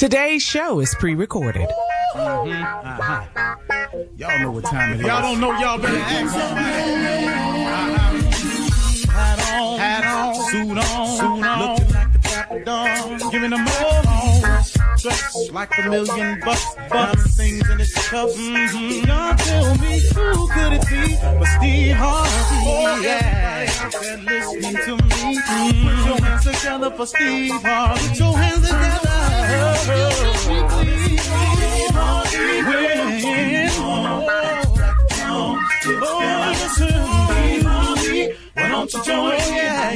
Today's show is pre-recorded. Y'all know what time it is. Y'all don't know, y'all better ask somebody. Hat on, suit on, looking like the Dapper Dawn, giving them all dressed like $1 million bucks, things in its cuffs. Y'all tell me who could it be but Steve Harvey? Oh, yeah, out there listening to me. Put your hands together for Steve Harvey. Put your hands together. Steve Harvey. Why don't you join? Yeah.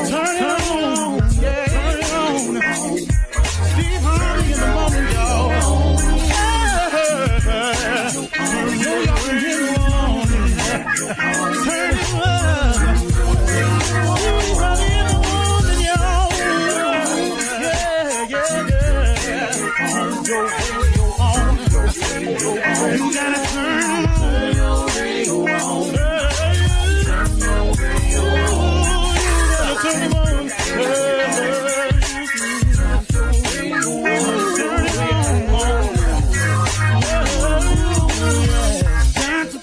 Turn it on. Steve Harvey in the morning, y'all. Turn it on. You gotta turn your radio on.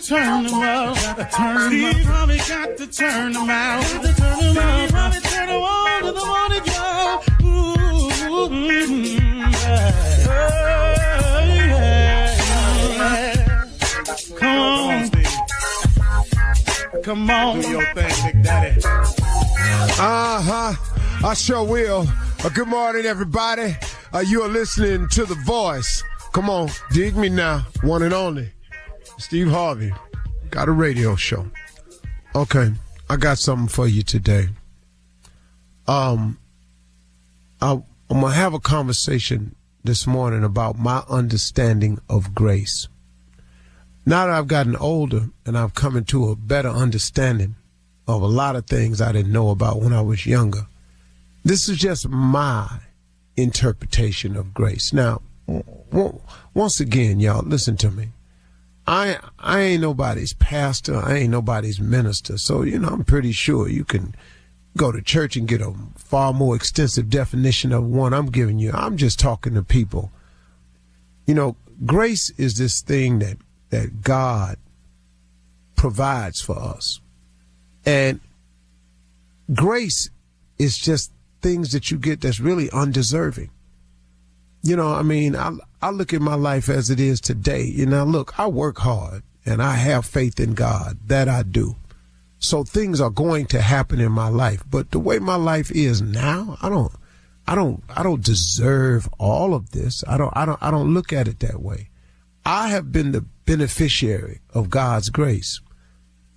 Turn them out. Steve Harvey got to turn them out. Steve Harvey turn them on to the morning, y'all. Come on, Steve. Come on. Do your thing, Big Daddy. I sure will. Good morning, everybody. You are listening to The Voice. Come on, dig me now. One and only. Steve Harvey. Got a radio show. Okay, I got something for you today. I'm going to have a conversation this morning about my understanding of grace. Now that I've gotten older and I've come into a better understanding of a lot of things I didn't know about when I was younger, this is just my interpretation of grace. Now, once again, y'all, listen to me. I ain't nobody's pastor. I ain't nobody's minister. So, I'm pretty sure you can go to church and get a far more extensive definition of one I'm giving you. I'm just talking to people. Grace is this thing that God provides for us. And grace is just things that you get that's really undeserving. I look at my life as it is today. Look, I work hard and I have faith in God. That I do. So things are going to happen in my life. But the way my life is now, I don't deserve all of this. I don't look at it that way. I have been the beneficiary of God's grace.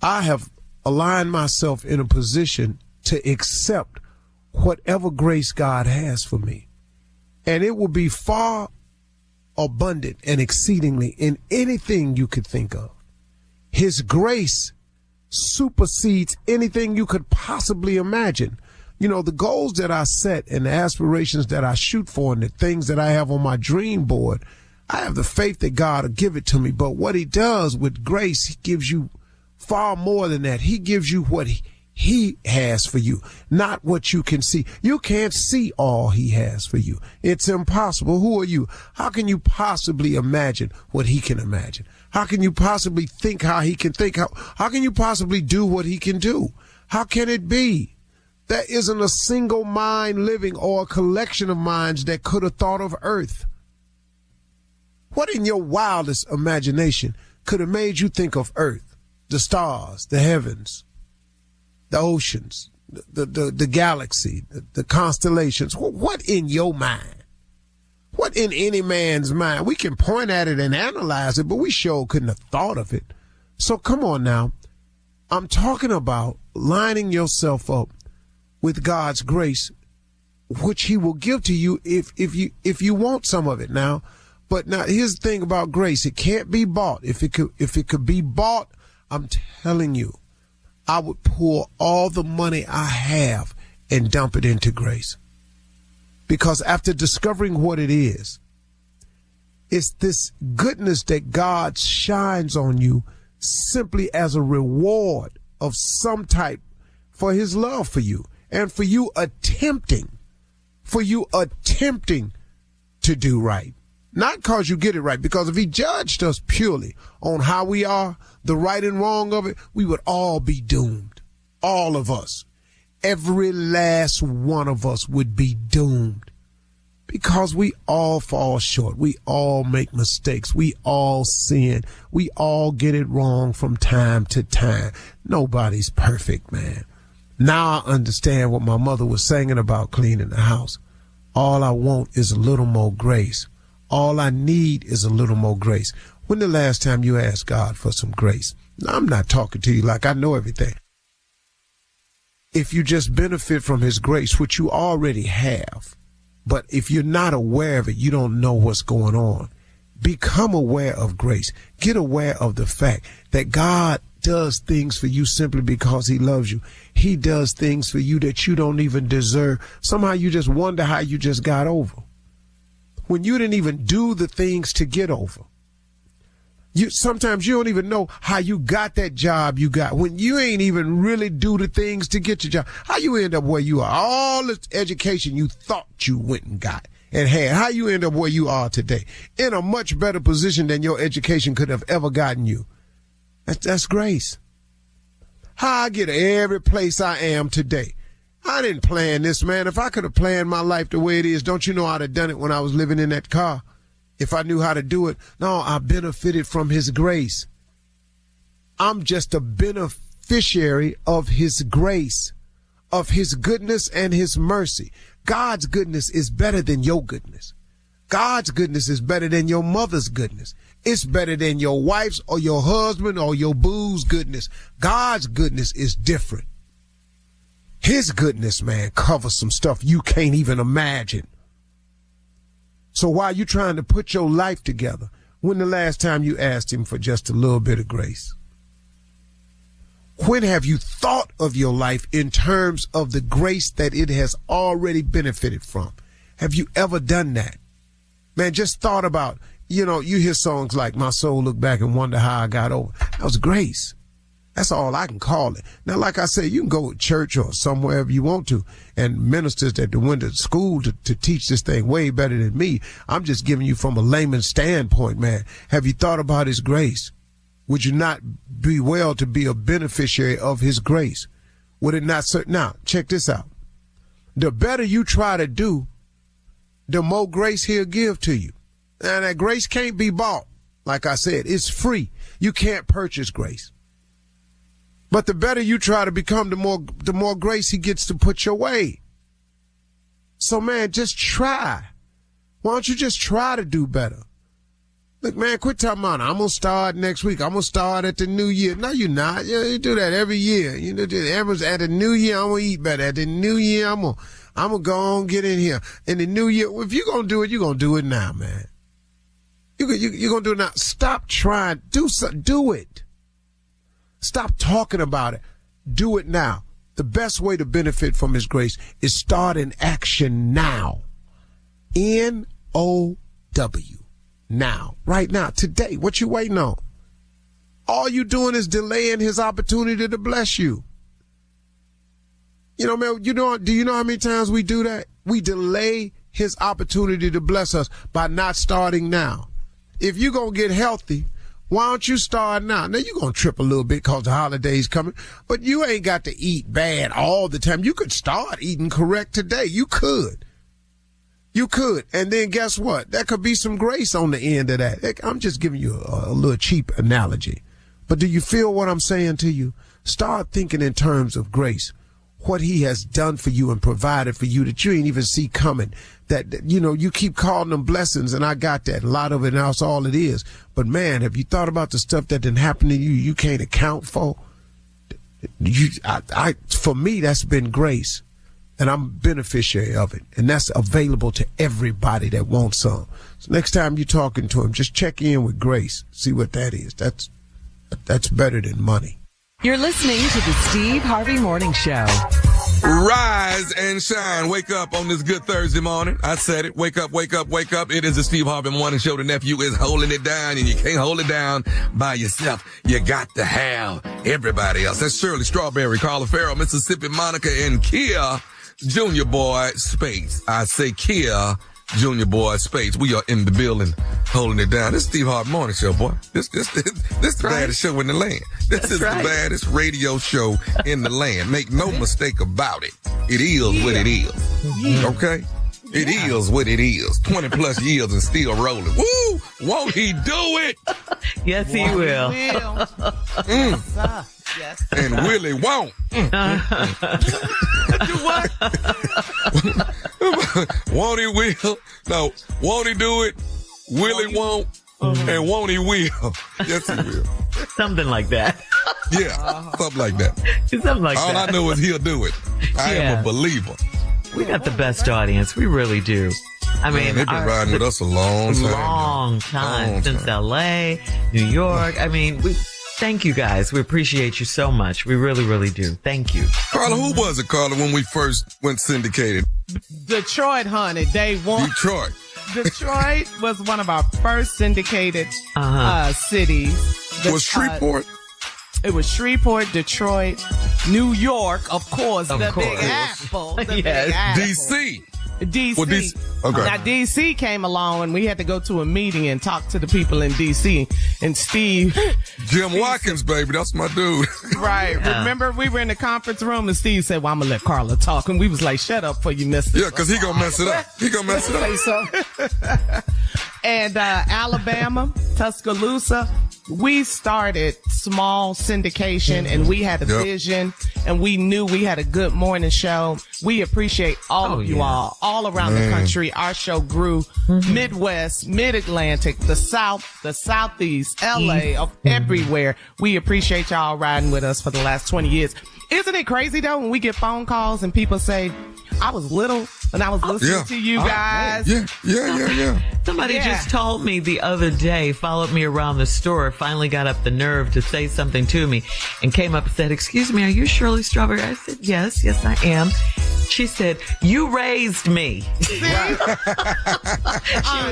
I have aligned myself in a position to accept whatever grace God has for me. And it will be far abundant and exceedingly in anything you could think of. His grace supersedes anything you could possibly imagine. The goals that I set and the aspirations that I shoot for and the things that I have on my dream board, I have the faith that God will give it to me. But what he does with grace, he gives you far more than that. He gives you what he has for you, not what you can see. You can't see all he has for you. It's impossible. Who are you? How can you possibly imagine what he can imagine? How can you possibly think how he can think? How can you possibly do what he can do? How can it be? There isn't a single mind living or a collection of minds that could have thought of earth. What in your wildest imagination could have made you think of earth, the stars, the heavens, the oceans, the galaxy, the constellations? What in your mind? What in any man's mind? We can point at it and analyze it, but we sure couldn't have thought of it. So come on now. I'm talking about lining yourself up with God's grace, which he will give to you if you want some of it now. But now here's the thing about grace. It can't be bought. If it could be bought, I'm telling you, I would pour all the money I have and dump it into grace. Because after discovering what it is, it's this goodness that God shines on you simply as a reward of some type for his love for you and for you attempting to do right. Not because you get it right, because if he judged us purely on how we are, the right and wrong of it, we would all be doomed. All of us. Every last one of us would be doomed. Because we all fall short. We all make mistakes. We all sin. We all get it wrong from time to time. Nobody's perfect, man. Now I understand what my mother was singing about cleaning the house. All I want is a little more grace. All I need is a little more grace. When the last time you asked God for some grace? Now, I'm not talking to you like I know everything. If you just benefit from his grace, which you already have, but if you're not aware of it, you don't know what's going on. Become aware of grace. Get aware of the fact that God does things for you simply because he loves you. He does things for you that you don't even deserve. Somehow you just wonder how you just got over. When you didn't even do the things to get over. Sometimes you don't even know how you got that job you got. When you ain't even really do the things to get your job. How you end up where you are. All the education you thought you went and got and had. How you end up where you are today. In a much better position than your education could have ever gotten you. That's grace. How I get every place I am today. I didn't plan this, man. If I could have planned my life the way it is, don't you know I'd have done it when I was living in that car? If I knew how to do it. No, I benefited from his grace. I'm just a beneficiary of his grace, of his goodness and his mercy. God's goodness is better than your goodness. God's goodness is better than your mother's goodness. It's better than your wife's or your husband or your boo's goodness. God's goodness is different. His goodness, man, covers some stuff you can't even imagine. So while you're trying to put your life together, when the last time you asked him for just a little bit of grace? When have you thought of your life in terms of the grace that it has already benefited from? Have you ever done that? Man, just thought about, you hear songs like My Soul Look Back and Wonder How I Got Over. That was grace. That's all I can call it. Now, like I say, you can go to church or somewhere if you want to, and ministers that went to school to teach this thing way better than me. I'm just giving you from a layman's standpoint, man. Have you thought about his grace? Would you not be well to be a beneficiary of his grace? Would it not? Now, check this out. The better you try to do, the more grace he'll give to you. And that grace can't be bought. Like I said, it's free. You can't purchase grace. But the better you try to become, the more grace he gets to put your way. So, man, just try. Why don't you just try to do better? Look, man, quit talking about, I'm going to start next week. I'm going to start at the new year. No, you're not. You do that every year. Everyone's at the new year, I'm going to eat better. At the new year, I'm going to go on get in here. In the new year, if you're going to do it, you're going to do it now, man. You're going to do it now. Stop trying. Do it. Stop talking about it. Do it now. The best way to benefit from his grace is start in action now. N-O-W. Now. Right now. Today. What you waiting on? All you doing is delaying his opportunity to bless you. Man, do you know how many times we do that? We delay his opportunity to bless us by not starting now. If you're going to get healthy, why don't you start now? Now, you're going to trip a little bit because the holiday's coming, but you ain't got to eat bad all the time. You could start eating correct today. You could. And then guess what? There could be some grace on the end of that. I'm just giving you a little cheap analogy. But do you feel what I'm saying to you? Start thinking in terms of grace. What he has done for you and provided for you that you ain't even see coming. That, you keep calling them blessings, and I got that. A lot of it, and that's all it is. But, man, have you thought about the stuff that didn't happen to you you can't account for? For me, that's been grace, and I'm a beneficiary of it. And that's available to everybody that wants some. So next time you're talking to him, just check in with grace. See what that is. That's better than money. You're listening to the Steve Harvey Morning Show. Rise and shine. Wake up on this good Thursday morning. I said it. Wake up, wake up, wake up. It is the Steve Harvey Morning Show. The nephew is holding it down, and you can't hold it down by yourself. You got to have everybody else. That's Shirley, Strawberry, Carla Farrell, Mississippi Monica, and Kia Junior Boy Spates. I say Kia Junior Boy Spates. We are in the building holding it down. This is Steve Harvey Morning Show, boy. This is the baddest show in the land. This is the baddest radio show in the land. Make no mistake about it. It is what it is. Okay? It is what it is. 20 plus years and still rolling. Woo! Won't he do it? Yes, he will. Yes. And Willie won't. Do what? Won't he will? No. Won't he do it? Willie won't. And won't he will? Yes, he will. Something like that. Yeah, something like that. Something like All that. I know is he'll do it. I am a believer. We got the best audience. We really do. I mean, they've been riding with us a long time. Since L.A., New York. I mean, thank you guys. We appreciate you so much. We really, really do. Thank you. Carla, who was it, Carla, when we first went syndicated? Detroit, honey. Day one. Detroit. Detroit was one of our first syndicated cities. Was Shreveport? It was Shreveport, Detroit, New York, of course. Of the course. Big Apple. The Big Yes. Apple. D.C. D.C. Well, D.C. Okay. Now, D.C. came along, and we had to go to a meeting and talk to the people in D.C. And Steve... Jim Watkins, baby. That's my dude. Right. Yeah. Remember, we were in the conference room, and Steve said, well, I'm going to let Carla talk. And we was like, shut up for you missed it. Yeah, because he going to mess it up. He going to mess it up. And Alabama, Tuscaloosa, we started small syndication, and we had a vision, and we knew we had a good morning show. We appreciate all of you all around the country. Our show grew Midwest, Mid-Atlantic, the South, the Southeast, L.A., of everywhere. We appreciate y'all riding with us for the last 20 years. Isn't it crazy, though, when we get phone calls and people say, I was little and I was listening to you guys. Yeah. Somebody just told me the other day, followed me around the store, finally got up the nerve to say something to me, and came up and said, excuse me, are you Shirley Strawberry? I said, yes, I am. She said, you raised me. She was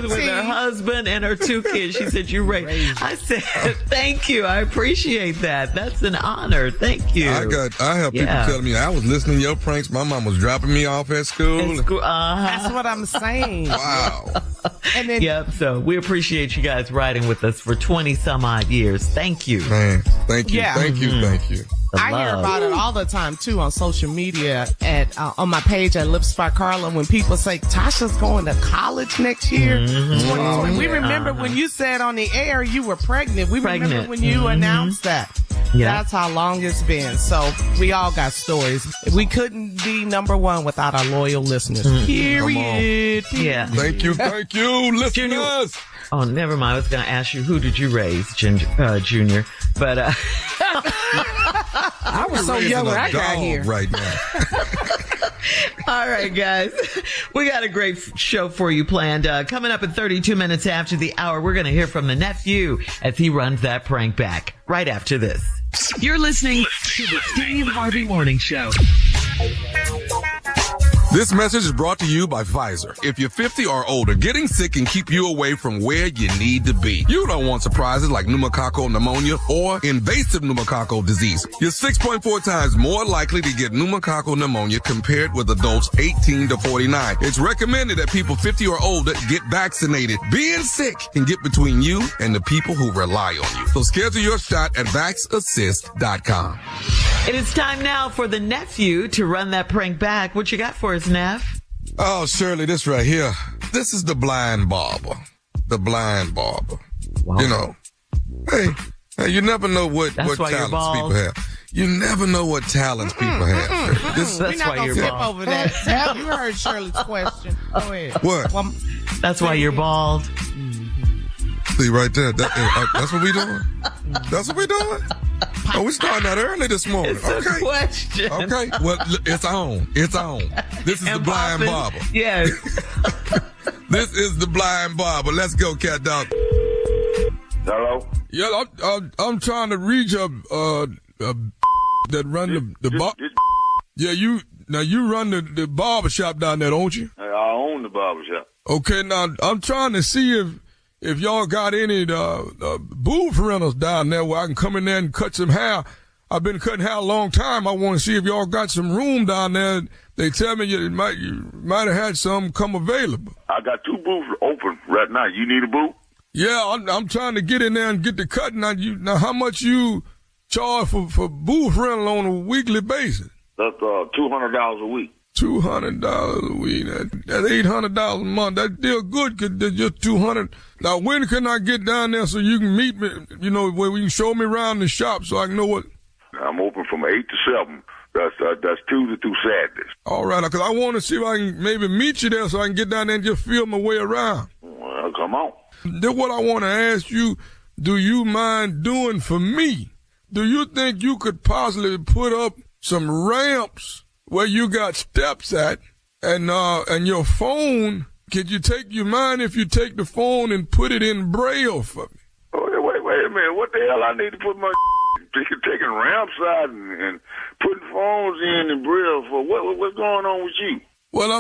with her husband and her 2 kids. She said, you raised. I said, thank you. I appreciate that. That's an honor. Thank you. I have people telling me I was listening to your pranks. My mom was dropping me off at school. That's what I'm saying. Wow. And then, so we appreciate you guys riding with us for 20 some odd years. Thank you. Man, thank you. Yeah. Thank you. I hear about it all the time, too, on social media, on my page at Lips by Carla, when people say, Tasha's going to college next year. 2020. We remember when you said on the air you were pregnant. We remember when you announced that. Yeah. That's how long it's been. So we all got stories. We couldn't be number one without our loyal listeners. Period. Yeah. Thank you, listeners. Oh, never mind. I was going to ask you, who did you raise, Junior? But I was so young when I got here. Right now. All right, guys. We got a great show for you planned. Coming up in 32 minutes after the hour, we're going to hear from the nephew as he runs that prank back right after this. You're listening to the Steve Harvey Morning Show. This message is brought to you by Pfizer. If you're 50 or older, getting sick can keep you away from where you need to be. You don't want surprises like pneumococcal pneumonia or invasive pneumococcal disease. You're 6.4 times more likely to get pneumococcal pneumonia compared with adults 18 to 49. It's recommended that people 50 or older get vaccinated. Being sick can get between you and the people who rely on you. So schedule your shot at vaxassist.com. It is time now for the nephew to run that prank back. What you got for us, Neff? Oh, Shirley, this right here. This is the blind barber. The blind barber. Wow. You know, hey, you never know what talents people have. You never know what talents people have. That's why you're bald. Over that. You heard Shirley's question. Go ahead. What? That's why you're bald. See right there. That's what we doing? That's what we doing? Oh, we starting out early this morning. It's a question. Okay. Well, it's on. It's on. This is the blind barber. Yes. This is the blind barber. Let's go, cat dog. Hello? Yeah, I'm trying to reach a that run the bar. Yeah, you run the barber shop down there, don't you? I own the barber shop. Okay, now I'm trying to see if y'all got any booth rentals down there where I can come in there and cut some hair. I've been cutting hair a long time. I want to see if y'all got some room down there. They tell me you might have had some come available. I got 2 booths open right now. You need a booth? Yeah, I'm trying to get in there and get the cut. Now how much you charge for booth rental on a weekly basis? That's $200 a week. $200 a week. That's $800 a month. That's still good. Cause that's just $200. Now when can I get down there so you can meet me? You know, where we can show me around the shop so I can know what. I'm open from 8 to 7. That's Tuesday through Saturdays. All right, because I want to see if I can maybe meet you there so I can get down there and just feel my way around. Well, come on. Then what I want to ask you, do you mind doing for me? Do you think you could possibly put up some ramps where you got steps at and your phone? Could you mind if you take the phone and put it in Braille for me? Oh, wait a minute. What the hell I need to put my taking ramps out and putting phones in Braille for? What's going on with you? Well,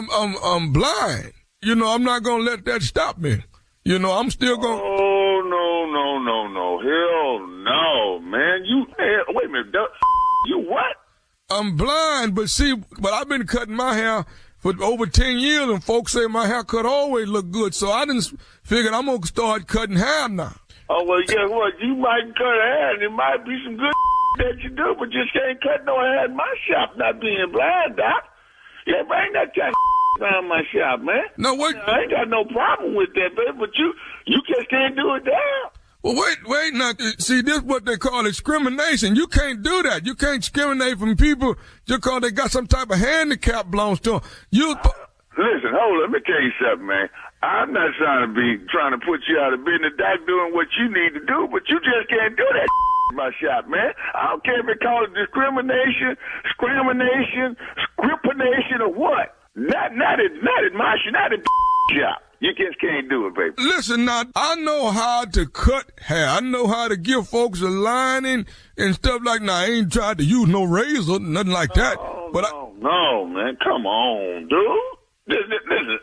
I'm blind. You know, I'm not gonna let that stop me. You know, I'm still gonna. Oh no! Hell no, man! Wait a minute. You what? I'm blind, but I've been cutting my hair for over 10 years, and folks say my haircut always look good. So I didn't figure I'm gonna start cutting hair now. Oh, well, guess what? You might cut hair, and there might be some good that you do, but just can't cut no hair in my shop, not being blind, Doc. Yeah, bring that kind of around my shop, man. No, wait. I ain't got no problem with that, baby, but you just can't do it there. Well, wait, now, see, this is what they call discrimination. You can't do that. You can't discriminate from people just because they got some type of handicap belongs to them. Listen, hold on, let me tell you something, man. I'm not trying to put you out of business, Doc, doing what you need to do, but you just can't do that in my shop, man. I don't care if they call it discrimination, or what. Not at my shop, not at shop. You just can't do it, baby. Listen, now, I know how to cut hair. I know how to give folks a lining and stuff like that. Now, I ain't tried to use no razor, nothing like that. No, man, come on, dude. Listen,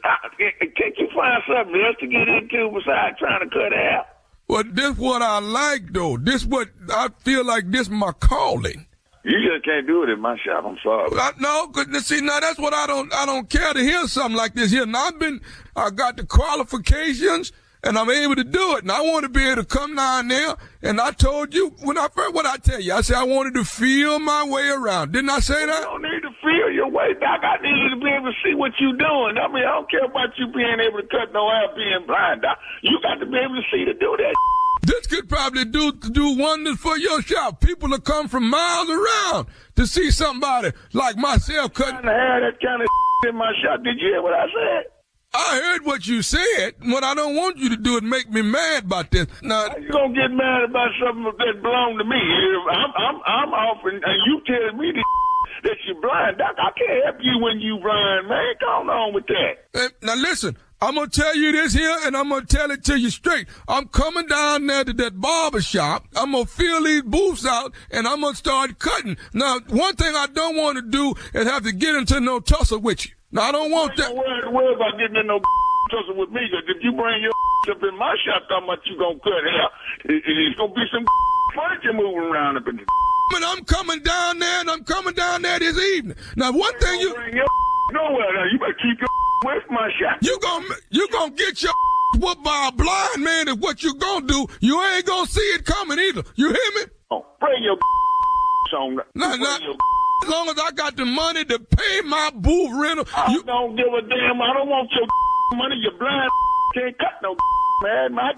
can't you find something else to get into besides trying to cut hair? Well, this what I like, though. This what I feel like this my calling. You just can't do it in my shop. I'm sorry. No, see, now that's what I don't care to hear something like this here. Now I got the qualifications and I'm able to do it. And I want to be able to come down there. And I told you what I tell you? I said I wanted to feel my way around. Didn't I say that? You don't need to feel your way, Doc. I need you to be able to see what you're doing. I mean, I don't care about you being able to cut no hair being blind, Doc. You got to be able to see to do that. This could probably do wonders for your shop. People will come from miles around to see somebody like myself cutting. I'm trying to have that kind of in my shop. Did you hear what I said? I heard what you said. What I don't want you to do is make me mad about this. Now, how you gonna get mad about something that belong to me? I'm off, and you telling me that you're blind, Doc. I can't help you when you blind, man. Go on with that. Now listen. I'm going to tell you this here, and I'm going to tell it to you straight. I'm coming down there to that barber shop. I'm going to fill these booths out, and I'm going to start cutting. Now, one thing I don't want to do is have to get into no tussle with you. Now, I don't want that. Don't worry about getting in no tussle with me, because if you bring your up in my shop talking about you going to cut hair, it's going to be some furniture moving around up in the and I'm coming down there, and I'm coming down there this evening. Now, one thing you... Bring your nowhere now. You better keep your with my shop. You gonna get your whooped by a blind man is what you gonna do. You ain't gonna see it coming either. You hear me? Oh, bring your on. As long as I got the money to pay my booth rental. I don't give a damn. I don't want your money. Your blind can't cut no man. My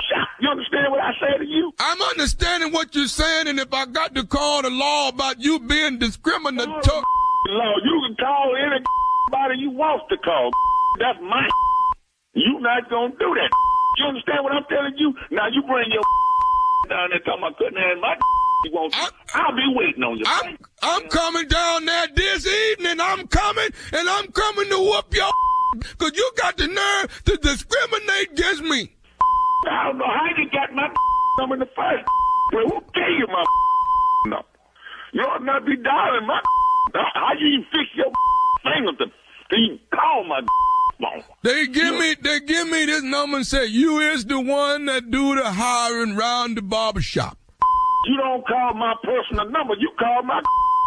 shop. You understand what I say to you? I'm understanding what you're saying, and if I got to call the law about you being discriminatory. Law, you can call anybody you want to call. That's my. You not gonna do that. You understand what I'm telling you? Now you bring your down there talking about cutting hair in my. You won't. I'll be waiting on you. I'm coming down there this evening. I'm coming, and I'm coming to whoop your. Cause you got the nerve to discriminate against me. I don't know how you got my number in the first. Well, who gave you my number? You ought not be dialing my how you even fix your finger to even call my phone? They give me this number and say, you is the one that do the hiring round the barber shop. You don't call my personal number. You call my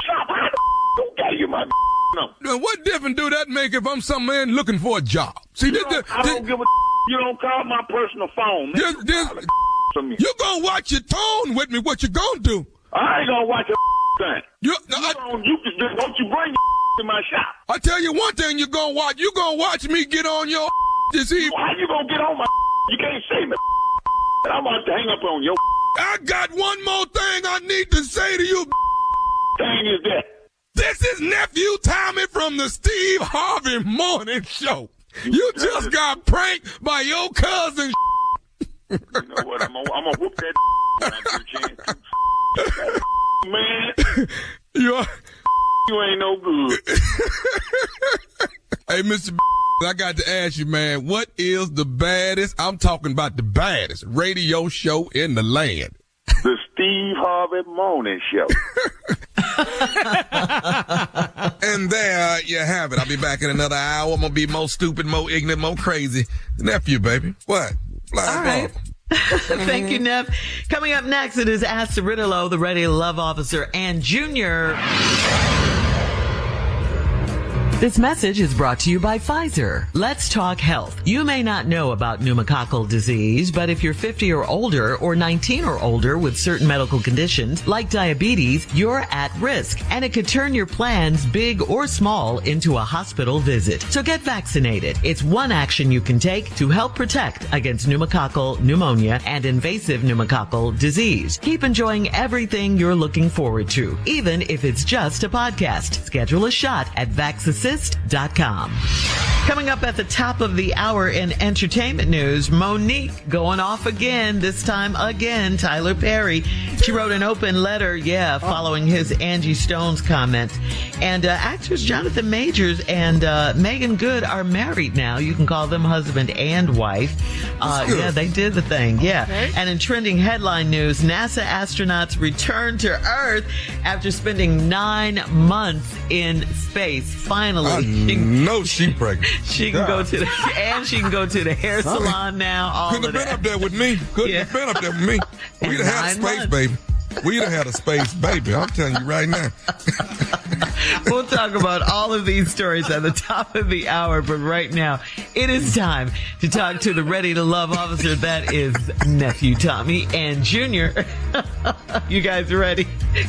shop. Who gave you my number? Now, what difference do that make if I'm some man looking for a job? See, I don't give a you don't call my personal phone. Man. You gonna watch your tone with me, what you gonna do? I ain't gonna watch a thing. Don't you bring your in my shop. I tell you one thing you gonna watch me get on your this evening. How you gonna get on my you can't see me. I'm about to hang up on your I got one more thing I need to say to you. Thing is that. This is Nephew Tommy from the Steve Harvey Morning Show. You just got pranked by your cousin. You know what? I'm gonna whoop that when I get a chance. Man, you ain't no good. Hey, Mr. I got to ask you, man, what is the baddest, I'm talking about the baddest radio show in the land? The Steve Harvey Morning Show. And there you have it. I'll be back in another hour. I'm going to be more stupid, more ignorant, more crazy. Nephew, baby. What? All right. Thank you, Neff. Coming up next, it is Ask Cirillo, the Ready to Love officer, and Junior. This message is brought to you by Pfizer. Let's talk health. You may not know about pneumococcal disease, but if you're 50 or older or 19 or older with certain medical conditions like diabetes, you're at risk, and it could turn your plans, big or small, into a hospital visit. So get vaccinated. It's one action you can take to help protect against pneumococcal pneumonia and invasive pneumococcal disease. Keep enjoying everything you're looking forward to, even if it's just a podcast. Schedule a shot at vaccinated.com. Coming up at the top of the hour in entertainment news, Monique going off again, this time again, Tyler Perry. She wrote an open letter, following his Angie Stone's comments. And actors Jonathan Majors and Megan Good are married now. You can call them husband and wife. They did the thing, Okay. And in trending headline news, NASA astronauts return to Earth after spending 9 months in space. Finally. I know she pregnant. She can go to the hair salon now. Couldn't have been up there with me. Couldn't have been up there with me. We'd have had a space baby. We'd have had a space baby. I'm telling you right now. We'll talk about all of these stories at the top of the hour, but right now, it is time to talk to the Ready to Love officer. That is Nephew Tommy and Junior. You guys ready?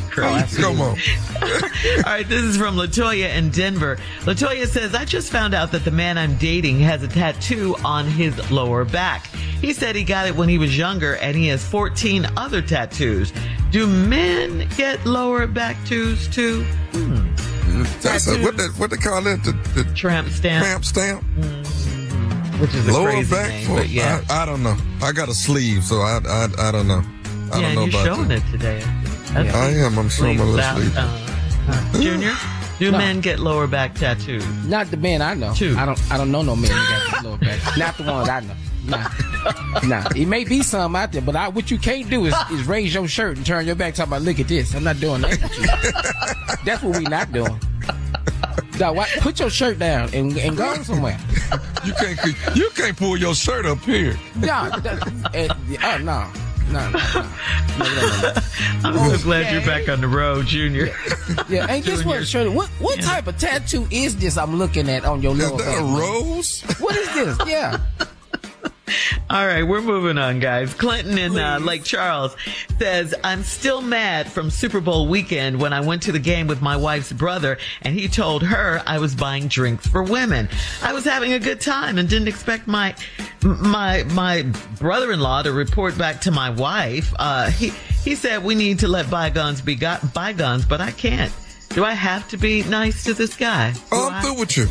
Crazy. Come on. All right, this is from LaToya in Denver. LaToya says, I just found out that the man I'm dating has a tattoo on his lower back. He said he got it when he was younger, and he has 14 other tattoos. Do men get lower back tattoos too? What they call it? The tramp stamp. Tramp stamp. Which is a lower crazy back name, but yeah. I don't know. I got a sleeve, so I don't know. I don't know you're about showing that. it today. I am. I'm showing my little sleeve. Junior, do men get lower back tattoos? Not the men I know. I don't know no men that got lower back. Not the ones I know. Nah. It may be some out there, but what you can't do is raise your shirt and turn your back talking about, look at this. I'm not doing that with you. That's what we not doing. No, put your shirt down and go somewhere. You can't pull your shirt up here. No. I'm so glad you're back on the road, Junior. Ain't this what, Shirley? What type of tattoo is this I'm looking at on your lower back? Is that a rose? What is this? Yeah. All right, we're moving on, guys. Clinton in Lake Charles says, I'm still mad from Super Bowl weekend when I went to the game with my wife's brother and he told her I was buying drinks for women. I was having a good time and didn't expect my brother-in-law to report back to my wife. He said we need to let bygones be bygones, but I can't. Do I have to be nice to this guy? I'm through with you.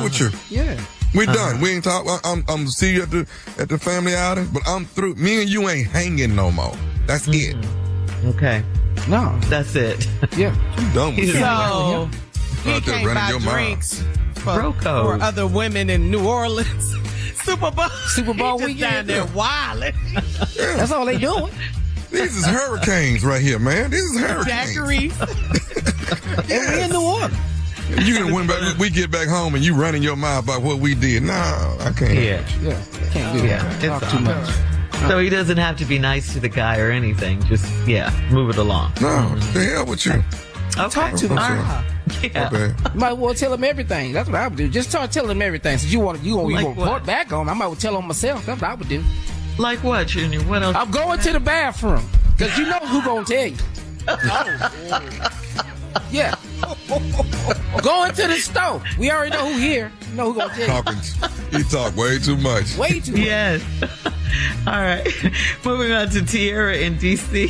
With you. Yeah. We done. We ain't talk. I'm see you at the family outing, but I'm through. Me and you ain't hanging no more. That's it. Okay. No, that's it. Yeah. I'm done with you. So he can't buy drinks for other women in New Orleans. Super Bowl weekend down there wilding. That's all they doing. These is hurricanes right here, man. These is hurricanes. Daiquiris. And we in the water. We get back home and you running your mouth about what we did. No, I can't. Yeah, can't do that. Talk too much. So he doesn't have to be nice to the guy or anything. Just, move it along. No, the hell with you. Okay. Talk to the guy. Yeah. Okay. You might well tell him everything. That's what I would do. Just start telling him everything. Since you want to report back on him, I might well tell him myself. That's what I would do. Like what, Junior? What else? I'm going to the bathroom. Because you know who going to tell you. Yeah. Going to the store. We already know who here. You know who going to tell you. He talk way too much. Way too much. Yes. All right. Moving on to Tiara in D.C.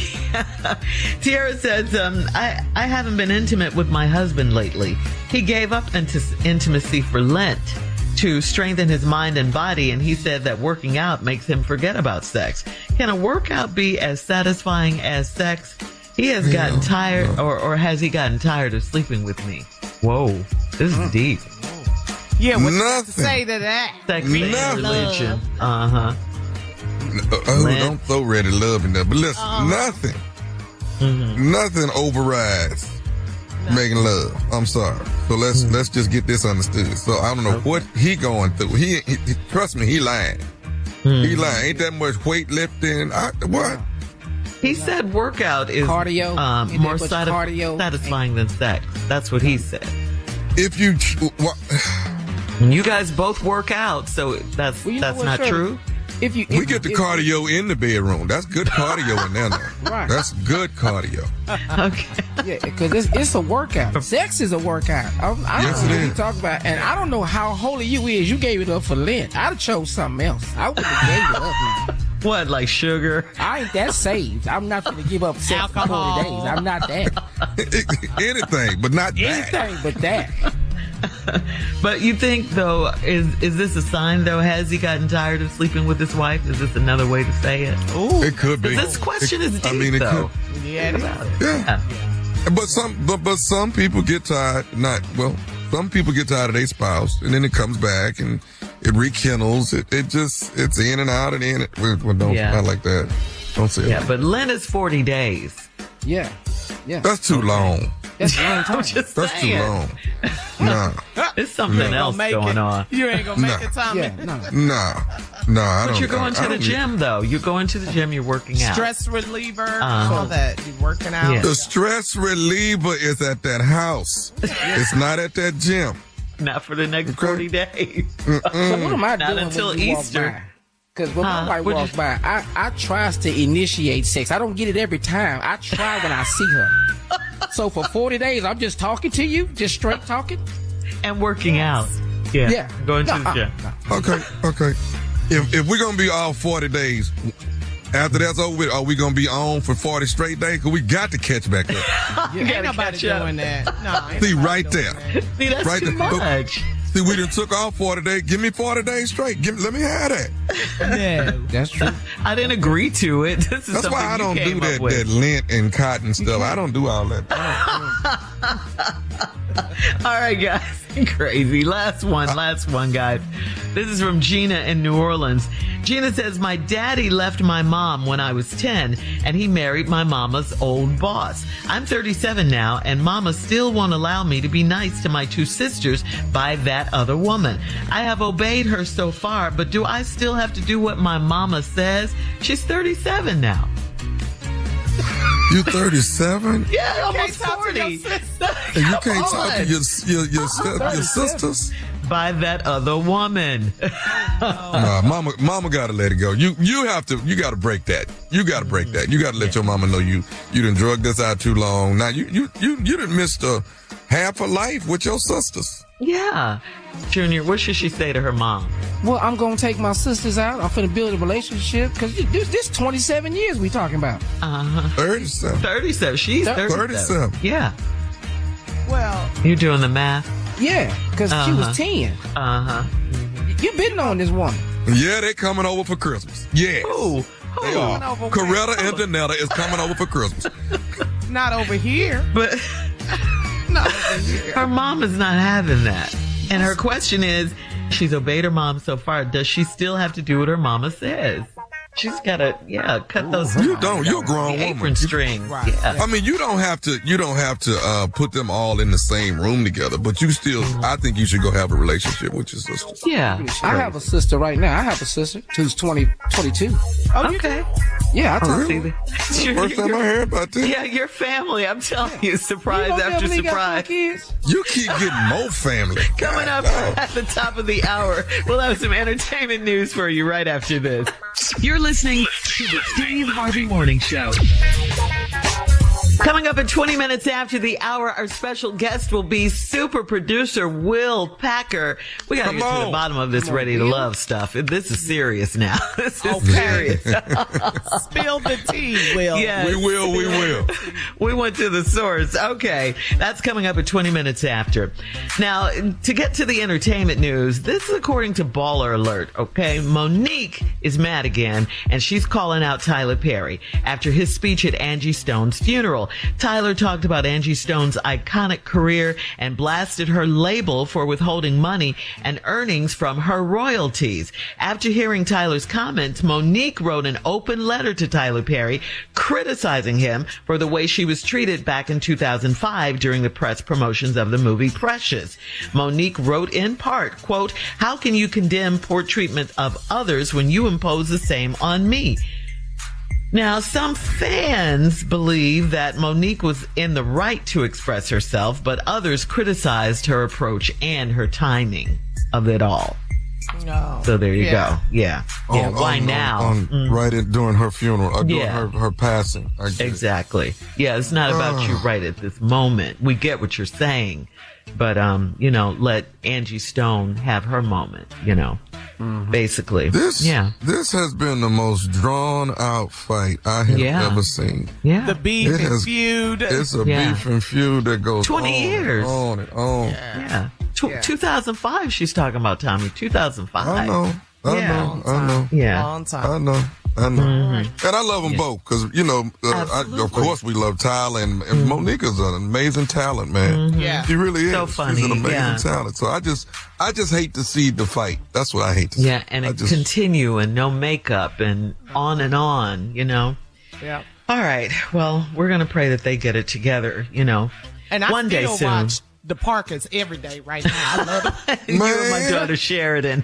Tiara says, I haven't been intimate with my husband lately. He gave up intimacy for Lent to strengthen his mind and body, and he said that working out makes him forget about sex. Can a workout be as satisfying as sex? He has gotten tired, or has he gotten tired of sleeping with me? Whoa, this is deep. Yeah, what you have to say to that? Sex and religion. Don't throw ready love in there. But listen, nothing overrides making love. I'm sorry. So let's just get this understood. So I don't know what he going through. He trust me, he lying. He lying. Ain't that much weightlifting. What? He said workout is cardio, more satisfying than sex. That's what he said. If you, you guys both work out, so that's not true. We get the cardio in the bedroom. That's good cardio in there now. Right. That's good cardio. Okay. Yeah, because it's a workout. Sex is a workout. I don't know what you talk about. And I don't know how holy you is. You gave it up for Lent. I'd have chose something else. I would have gave it up now. What, like sugar? I ain't that saved. I'm not going to give up sex for 40 days. I'm not that. Anything, but not that. Anything but that. But you think, though, is this a sign, though? Has he gotten tired of sleeping with his wife? Is this another way to say it? Ooh, it could be. This question is deep, though. Yeah. But some people get tired. Some people get tired of their spouse, and then it comes back and it rekindles. It's in and out and in. Not like that. Don't say it. Yeah, but Lent is 40 days. Yeah. That's too long. That's a long time. That's too long. Nah. There's something else going on. You ain't gonna make it, Tommy. Nah, I don't. But you're going to the gym, though. You're going to the gym. You're working out. Stress reliever. All that. You're working out. Yeah. The stress reliever is at that house. It's not at that gym. Not for the next 40 days. So what am I doing? Not until Easter. Because when my wife walks by, I tries to initiate sex. I don't get it every time. I try when I see her. So for 40 days, I'm just talking to you, just straight talking. And working out. Yeah. Going to the gym. Okay. If we're going to be all 40 days, after that's over with, are we going to be on for 40 straight days? Because we got to catch back up. Ain't nobody doing that. No, See, right there. See, that's right too much. See, we done took off 40 days. Give me 40 days straight. Let me have that. No, that's true. I didn't agree to it. That's why I don't do that lint and cotton stuff. I don't do all that. All right, guys. Crazy. Last one, guys. This is from Gina in New Orleans. Gina says, my daddy left my mom when I was 10, and he married my mama's old boss. I'm 37 now, and mama still won't allow me to be nice to my two sisters by that other woman. I have obeyed her so far, but do I still have to do what my mama says? She's 37 now. You 37? Yeah, almost 40. And you can't talk to your sisters? By that other woman. Nah, mama gotta let it go. You gotta break that. You gotta break that. You gotta let your mama know you done drug this out too long. Now you done missed half a life with your sisters. Yeah. Junior, what should she say to her mom? Well, I'm going to take my sisters out. I'm finna build a relationship. Because this 27 years we talking about. 37. 37. She's 37. Yeah. Well. You doing the math? Yeah, because she was 10. You been on this woman. Yeah, they coming over for Christmas. Yeah. Who? They are. Coretta and Danetta is coming over for Christmas. Not over here. But not over here. Her mom is not having that. And her question is, she's obeyed her mom so far. Does she still have to do what her mama says? She's got to, cut those. You're a grown apron woman. strings. Right. Yeah. I mean, you don't have to put them all in the same room together, but you still, I think you should go have a relationship with your sister. Yeah. I have a sister right now. I have a sister who's 22. Okay. Yeah, I told See, you. First time I heard about this. Yeah, your family. I'm telling you, surprise You know after Beverly got surprise. 4 kids? You keep getting more family. Coming up at the top of the hour, we'll have some entertainment news for you right after this. You're listening to the Steve Harvey Morning Show. Coming up in 20 minutes after the hour, our special guest will be super producer Will Packer. We got to get to the bottom of this Ready to Love stuff. This is serious now. This is serious. Spill the tea, Will. Yes. We will. We went to the source. Okay. That's coming up at 20 minutes after. Now, to get to the entertainment news, this is according to Baller Alert. Okay. Monique is mad again, and she's calling out Tyler Perry after his speech at Angie Stone's funeral. Tyler talked about Angie Stone's iconic career and blasted her label for withholding money and earnings from her royalties. After hearing Tyler's comments, Monique wrote an open letter to Tyler Perry criticizing him for the way she was treated back in 2005 during the press promotions of the movie Precious. Monique wrote in part, quote, "How can you condemn poor treatment of others when you impose the same on me?" Now, some fans believe that Monique was in the right to express herself, but others criticized her approach and her timing of it all. No. So there you go. Yeah. Why now? Right during her funeral, during Yeah. her passing. I get it. Exactly. Yeah, it's not about you right at this moment. We get what you're saying, but let Angie Stone have her moment. Basically. This has been the most drawn out fight I have ever seen. Yeah. The beef and feud. It's a beef and feud that goes 20 years. on and on. Yeah. 2005 she's talking about, Tommy. 2005. I know. Yeah. Long time. I know. And I love them both because, of course we love Tyler and Monique is an amazing talent, man. Yeah. She really is. So funny. She's an amazing talent. So I just hate to see the fight. That's what I hate to see. Yeah, and continue and no makeup and on, Yeah. All right. Well, we're going to pray that they get it together, And I one day still soon. watch The Parkers every day right now. I love it. You and my daughter Sheridan.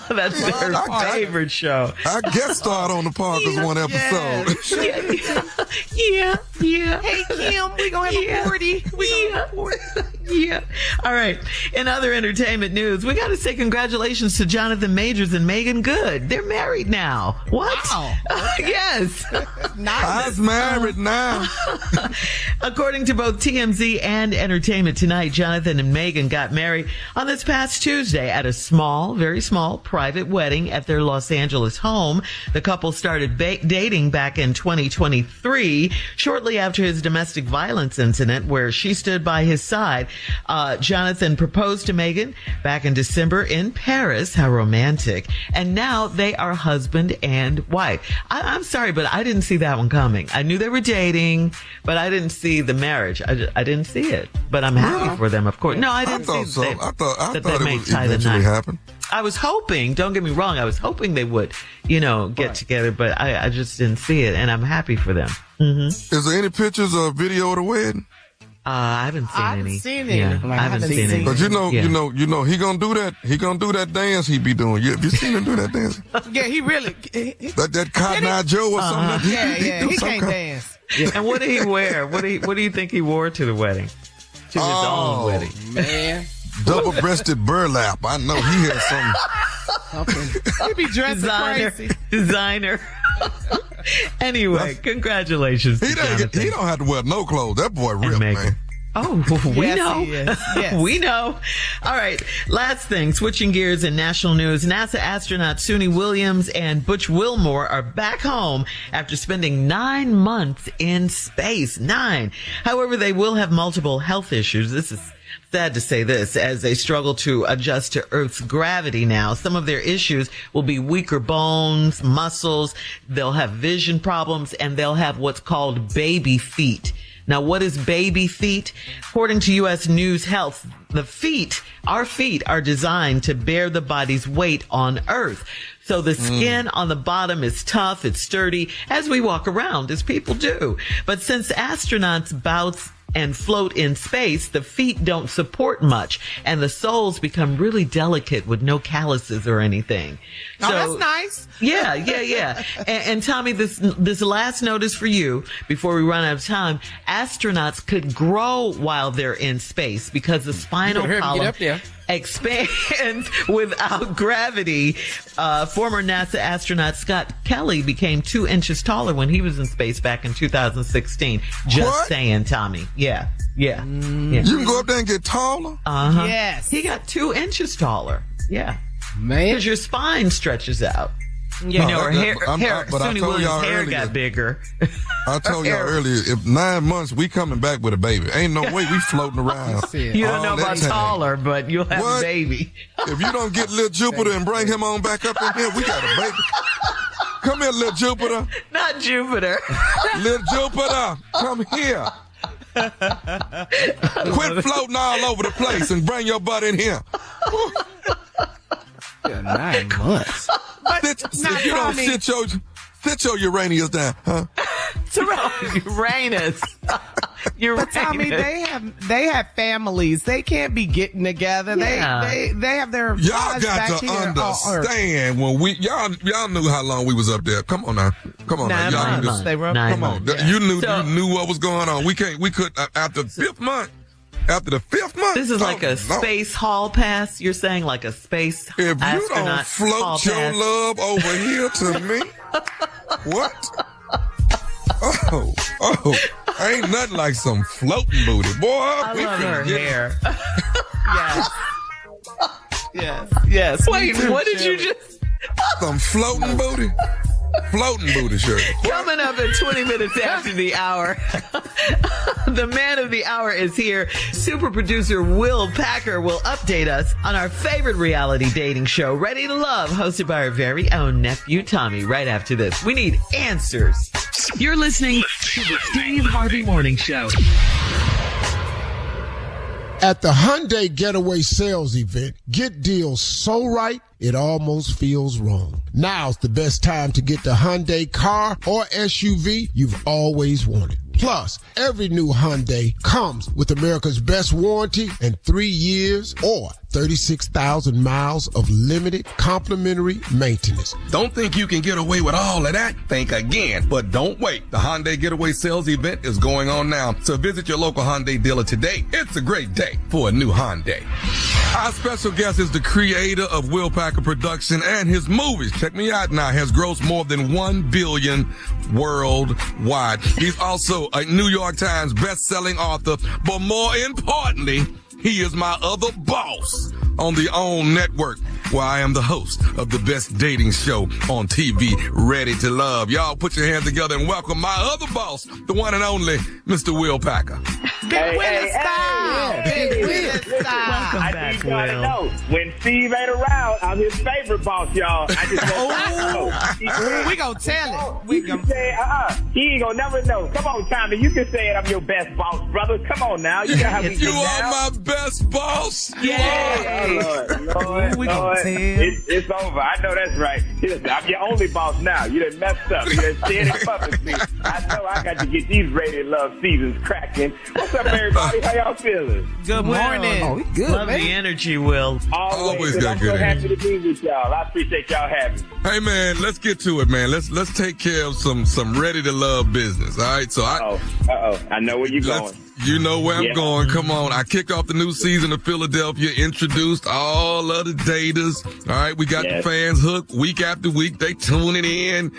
That's her favorite show. I guest starred on the Parkers one episode. Yeah. Hey, Kim, we going to have a party. Yeah. All right. In other entertainment news, we got to say congratulations to Jonathan Majors and Megan Good. They're married now. What? Wow. Yes. Nice. I'm married now. According to both TMZ and Entertainment Tonight, Jonathan and Megan got married on this past Tuesday at a small, very small private wedding at their Los Angeles home. The couple started dating back in 2023, shortly after his domestic violence incident where she stood by his side. Jonathan proposed to Megan back in December in Paris. How romantic. And now they are husband and wife. I'm sorry, but I didn't see that one coming. I knew they were dating, but I didn't see the marriage. I didn't see it, but I'm happy for them, of course. No, I didn't thought see so. I thought it would tie the eventually knot. happen. I was hoping, don't get me wrong, I was hoping they would, get together, but I just didn't see it, and I'm happy for them. Mm-hmm. Is there any pictures or video of the wedding? I haven't seen any. Yeah, I haven't seen any. But he gonna do that. He gonna do that dance he be doing. Have you seen him do that dance? Yeah, he really. That Cotton Eye Joe or something. He can't dance. Yeah. And what did he wear? What do you think he wore to the wedding? To his own wedding, man. Double-breasted burlap. I know he had something. He be dressed crazy. Designer. Anyway, congratulations. He don't have to wear no clothes. That boy ripped, man. Oh, we Yes, know. he is. Yes. We know. All right. Last thing, switching gears in national news. NASA astronauts Suni Williams and Butch Wilmore are back home after spending 9 months in space. 9. However, they will have multiple health issues. This is sad to say this, as they struggle to adjust to Earth's gravity now. Some of their issues will be weaker bones, muscles. They'll have vision problems, and they'll have what's called baby feet. Now, what is baby feet? According to U.S. News Health, our feet are designed to bear the body's weight on Earth. So the skin on the bottom is tough, it's sturdy, as we walk around, as people do. But since astronauts bounce and float in space, the feet don't support much, and the soles become really delicate with no calluses or anything. Oh, so, that's nice. Yeah. And Tommy, this last note is for you before we run out of time. Astronauts could grow while they're in space because the spinal column expands without gravity. Former NASA astronaut Scott Kelly became 2 inches taller when he was in space back in 2016. Just saying, Tommy. Yeah. You can go up there and get taller? Uh-huh. Yes. He got 2 inches taller. Yeah. Man. Because your spine stretches out. You know, her hair, Suni Williams' hair got bigger. I told y'all earlier, if 9 months, we coming back with a baby. Ain't no way we floating around. You don't know about taller, but you'll have a baby. If you don't get little Jupiter and bring him on back up in here, we got a baby. Come here, little Jupiter. Not Jupiter. Little Jupiter, come here. Quit floating all over the place and bring your butt in here. 9 months. If you don't sit your Uranus down, huh? Uranus. But Tommy, they have families. They can't be getting together. Yeah. They have their y'all got to understand when y'all knew how long we was up there. Come on now. 9 months. Come on. You knew what was going on. We could after the 5th month. After the 5th month, this is like a space hall pass. You're saying like a space if you don't float your love over here to me, what? Oh, ain't nothing like some floating booty, boy. I love her hair. Yes. Wait, what did you just? Some floating booty. Floating booty, Shirley. Coming up at 20 minutes after the hour, the man of the hour is here. Super producer Will Packer will update us on our favorite reality dating show, Ready to Love, hosted by our very own nephew, Tommy, right after this. We need answers. You're listening to the Steve Harvey Morning Show. At the Hyundai Getaway Sales Event, get deals so right, it almost feels wrong. Now's the best time to get the Hyundai car or SUV you've always wanted. Plus, every new Hyundai comes with America's best warranty and 3 years or 36,000 miles of limited complimentary maintenance. Don't think you can get away with all of that? Think again. But don't wait. The Hyundai Getaway Sales Event is going on now. So visit your local Hyundai dealer today. It's a great day for a new Hyundai. Our special guest is the creator of Will Packer Production, and his movies, check me out now, has grossed more than $1 billion worldwide. He's also a New York Times best-selling author, but more importantly, he is my other boss on the OWN network, where I am the host of the best dating show on TV, Ready to Love. Y'all put your hands together and welcome my other boss, the one and only Mr. Will Packer. Big Will style. Big Will style. I need y'all to know, when Steve ain't around, I'm his favorite boss, y'all. I just know. We gonna tell it. You can say, he ain't gonna never know. Come on, Tommy, you can say it. I'm your best boss, brother. Come on now. You got how we You are my best boss. Yeah. Lord. We gonna tell. It's over. I know that's right. Listen, I'm your only boss now. You done messed up. You done said it publicly. I know I got to get these Rated Love seasons cracking. What's up, everybody? How y'all feeling? Good morning. Oh, we good, Love man. the energy, Will. Always got I'm good so happy energy. to be with y'all. I appreciate y'all having me. Hey man, let's get to it, man. Let's take care of some Ready to Love business. All right, so I know where you're going. You know where I'm Yeah. going. Come on. I kicked off the new season of Philadelphia, introduced all of the daters. All right, we got the fans hooked week after week. They tuning in.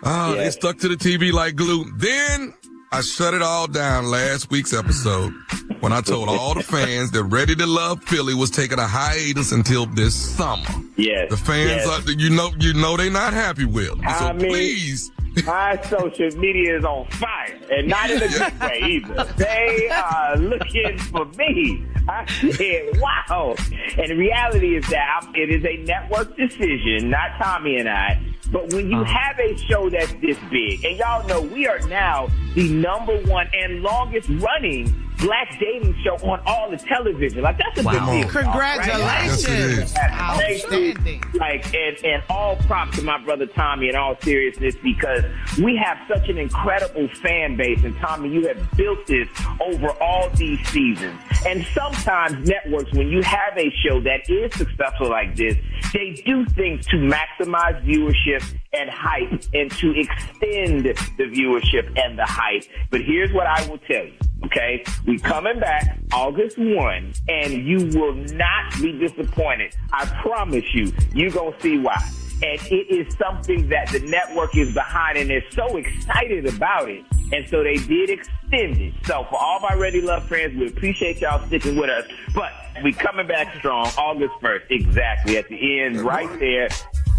They stuck to the TV like glue. Then I shut it all down last week's episode when I told all the fans that Ready to Love Philly was taking a hiatus until this summer. Yes. The fans are, you know they're not happy with. So please. My social media is on fire, and not in a good way either. They are looking for me. I said, wow. And the reality is that it is a network decision, not Tommy and I, But when you have a show that's this big, and y'all know we are now the #1 and longest running black dating show on all the television. Like, that's a big deal. Congratulations. Right? Outstanding. Like, and all props to my brother Tommy in all seriousness, because we have such an incredible fan base. And Tommy, you have built this over all these seasons. And sometimes networks, when you have a show that is successful like this, they do things to maximize viewership and hype and to extend the viewership and the hype. But here's what I will tell you. Okay, we coming back August 1, and you will not be disappointed. I promise you, you're going to see why. And it is something that the network is behind, and they're so excited about it. And so they did extend it. So for all my Ready Love friends, we appreciate y'all sticking with us. But we coming back strong August 1st, exactly, at the end, right there.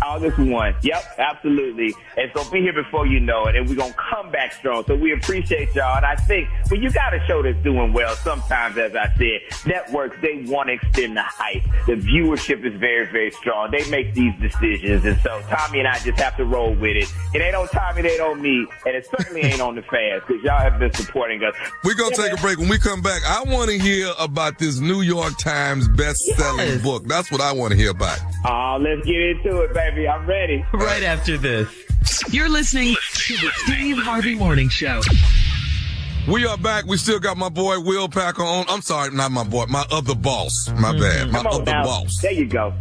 August 1. Yep, absolutely. And so be here before you know it, and we're going to come back strong. So we appreciate y'all. And I think when you got a show that's doing well, sometimes, as I said, networks, they want to extend the hype. The viewership is very, very strong. They make these decisions. And so Tommy and I just have to roll with it. It ain't on Tommy, it ain't on me, and it certainly ain't on the fans, because y'all have been supporting us. We're going to take a break. When we come back, I want to hear about this New York Times best-selling book. That's what I want to hear about. Oh, let's get into it, baby. I'm ready. Right after this. You're listening to the Steve Harvey Morning Show. We are back. We still got my boy Will Packer on. I'm sorry, not my boy, my other boss. My bad. My other boss. There you go.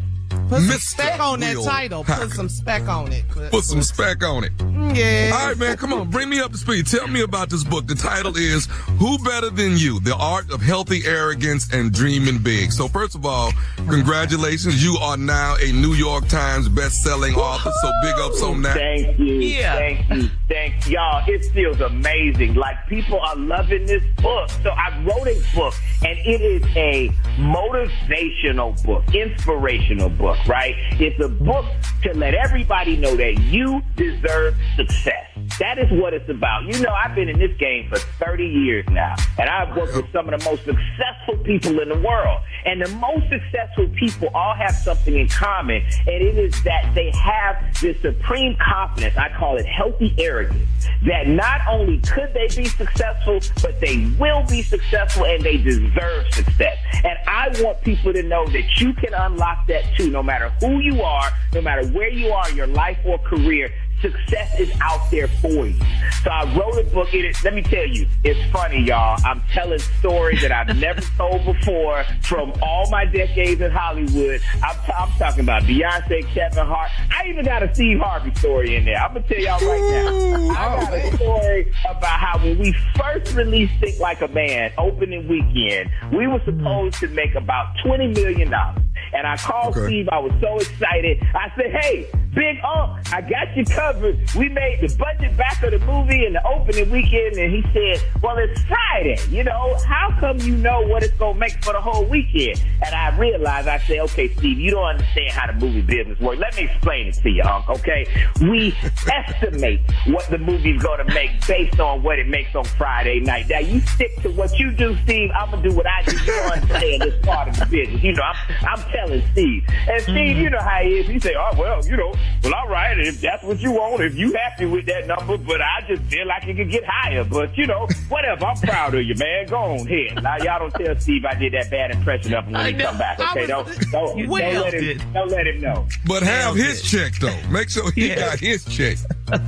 Put some spec on that title. Put some spec on it. Put some spec on it. Yeah. All right, man, come on. Bring me up to speed. Tell me about this book. The title is Who Better Than You? The Art of Healthy Arrogance and Dreaming Big. So first of all, congratulations. You are now a New York Times best-selling author, so big ups on that. Thank you. Yeah. Thank you. Y'all, it feels amazing. Like, people are loving this book. So I wrote a book, and it is a motivational book, inspirational book, right? It's a book to let everybody know that you deserve success. That is what it's about. You know, I've been in this game for 30 years now, and I've worked with some of the most successful people in the world. And the most successful people all have something in common, and it is that they have this supreme confidence. I call it healthy arrogance, that not only could they be successful, but they will be successful, and they deserve success. And I want people to know that you can unlock that too, no matter who you are, no matter where you are in your life or career. Success is out there for you. So I wrote a book. Let me tell you, it's funny, y'all. I'm telling stories that I've never told before from all my decades in Hollywood. I'm talking about Beyonce, Kevin Hart. I even got a Steve Harvey story in there. I'm going to tell y'all right now. I got a story about how when we first released Think Like a Man, opening weekend, we were supposed to make about $20 million. And I called Steve. I was so excited. I said, hey, Big Unc, I got you covered. We made the budget back of the movie in the opening weekend. And he said, well, it's Friday. You know, how come you know what it's going to make for the whole weekend? And I realized, I said, okay, Steve, you don't understand how the movie business works. Let me explain it to you, Unc, okay? We estimate what the movie's going to make based on what it makes on Friday night. Now, you stick to what you do, Steve. I'm going to do what I do. You don't understand this part of the business. You know, I'm telling Steve. And Steve, you know how he is. He say, oh, well, you know, well, all right, if that's what you want, if you happy with that number, but I just feel like it could get higher. But, you know, whatever. I'm proud of you, man. Go on ahead. Now, y'all don't tell Steve I did that bad impression of him when he come back, okay? Don't let him know. But have his check, though. Make sure he got his check.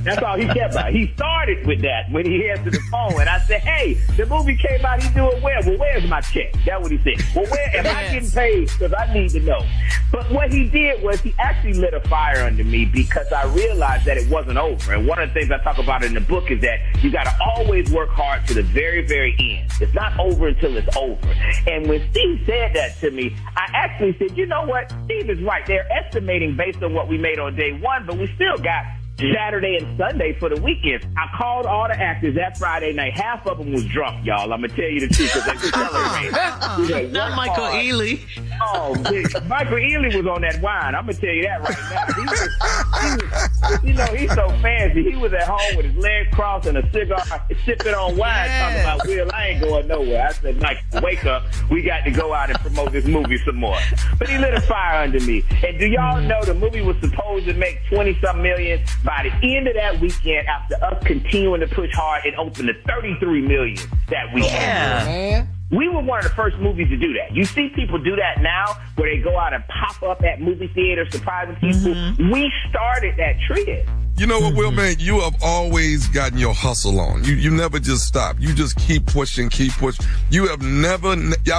That's all he kept about. He started with that when he answered the phone, and I said, hey, the movie came out, he's doing well. Well, where's my check? That's what he said. Well, where am I getting paid? Because I need to know. But what he did was he actually lit a fire under me, because I realized that it wasn't over. And one of the things I talk about in the book is that you got to always work hard to the very, very end. It's not over until it's over. And when Steve said that to me, I actually said, you know what? Steve is right. They're estimating based on what we made on day one, but we still got Saturday and Sunday for the weekend. I called all the actors that Friday night. Half of them was drunk, y'all. I'm going to tell you the truth, because they celebrated. Not Michael Ealy. Oh, Michael Ealy was on that wine. I'm going to tell you that right now. You know, he's so fancy. He was at home with his legs crossed and a cigar, sipping on wine, talking about, Will, I ain't going nowhere. I said, Mike, wake up. We got to go out and promote this movie some more. But he lit a fire under me. And do y'all know the movie was supposed to make 20-some million? By the end of that weekend, after us continuing to push hard, it opened to 33 million that weekend. Yeah, man. We were one of the first movies to do that. You see people do that now, where they go out and pop up at movie theaters, surprising people. We started that trend. You know what, Will, man? You have always gotten your hustle on. You never just stop. You just keep pushing, keep pushing. I've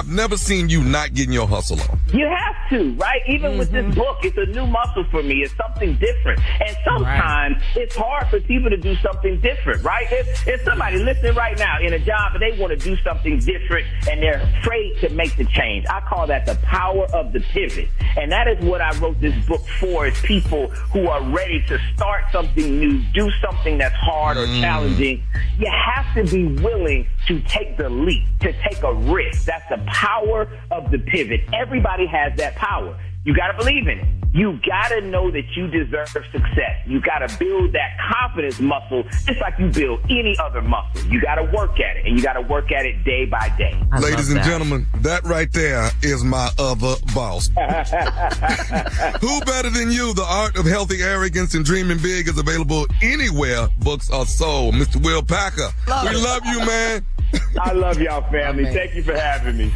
never seen you not getting your hustle on. You have to, right? Even with this book, it's a new muscle for me. It's something different. And sometimes it's hard for people to do something different, right? If somebody listening right now in a job and they want to do something different and they're afraid to make the change, I call that the power of the pivot. And that is what I wrote this book for, is people who are ready to start something new, do something that's hard or challenging. You have to be willing to take the leap, to take a risk. That's the power of the pivot. Everybody has that power. You got to believe in it. You got to know that you deserve success. You got to build that confidence muscle just like you build any other muscle. You got to work at it, and you got to work at it day by day. Ladies and gentlemen, that right there is my other boss. Who better than you? The Art of Healthy Arrogance and Dreaming Big is available anywhere books are sold. Mr. Will Packer, we love you, man. I love y'all, family. Thank you for having me.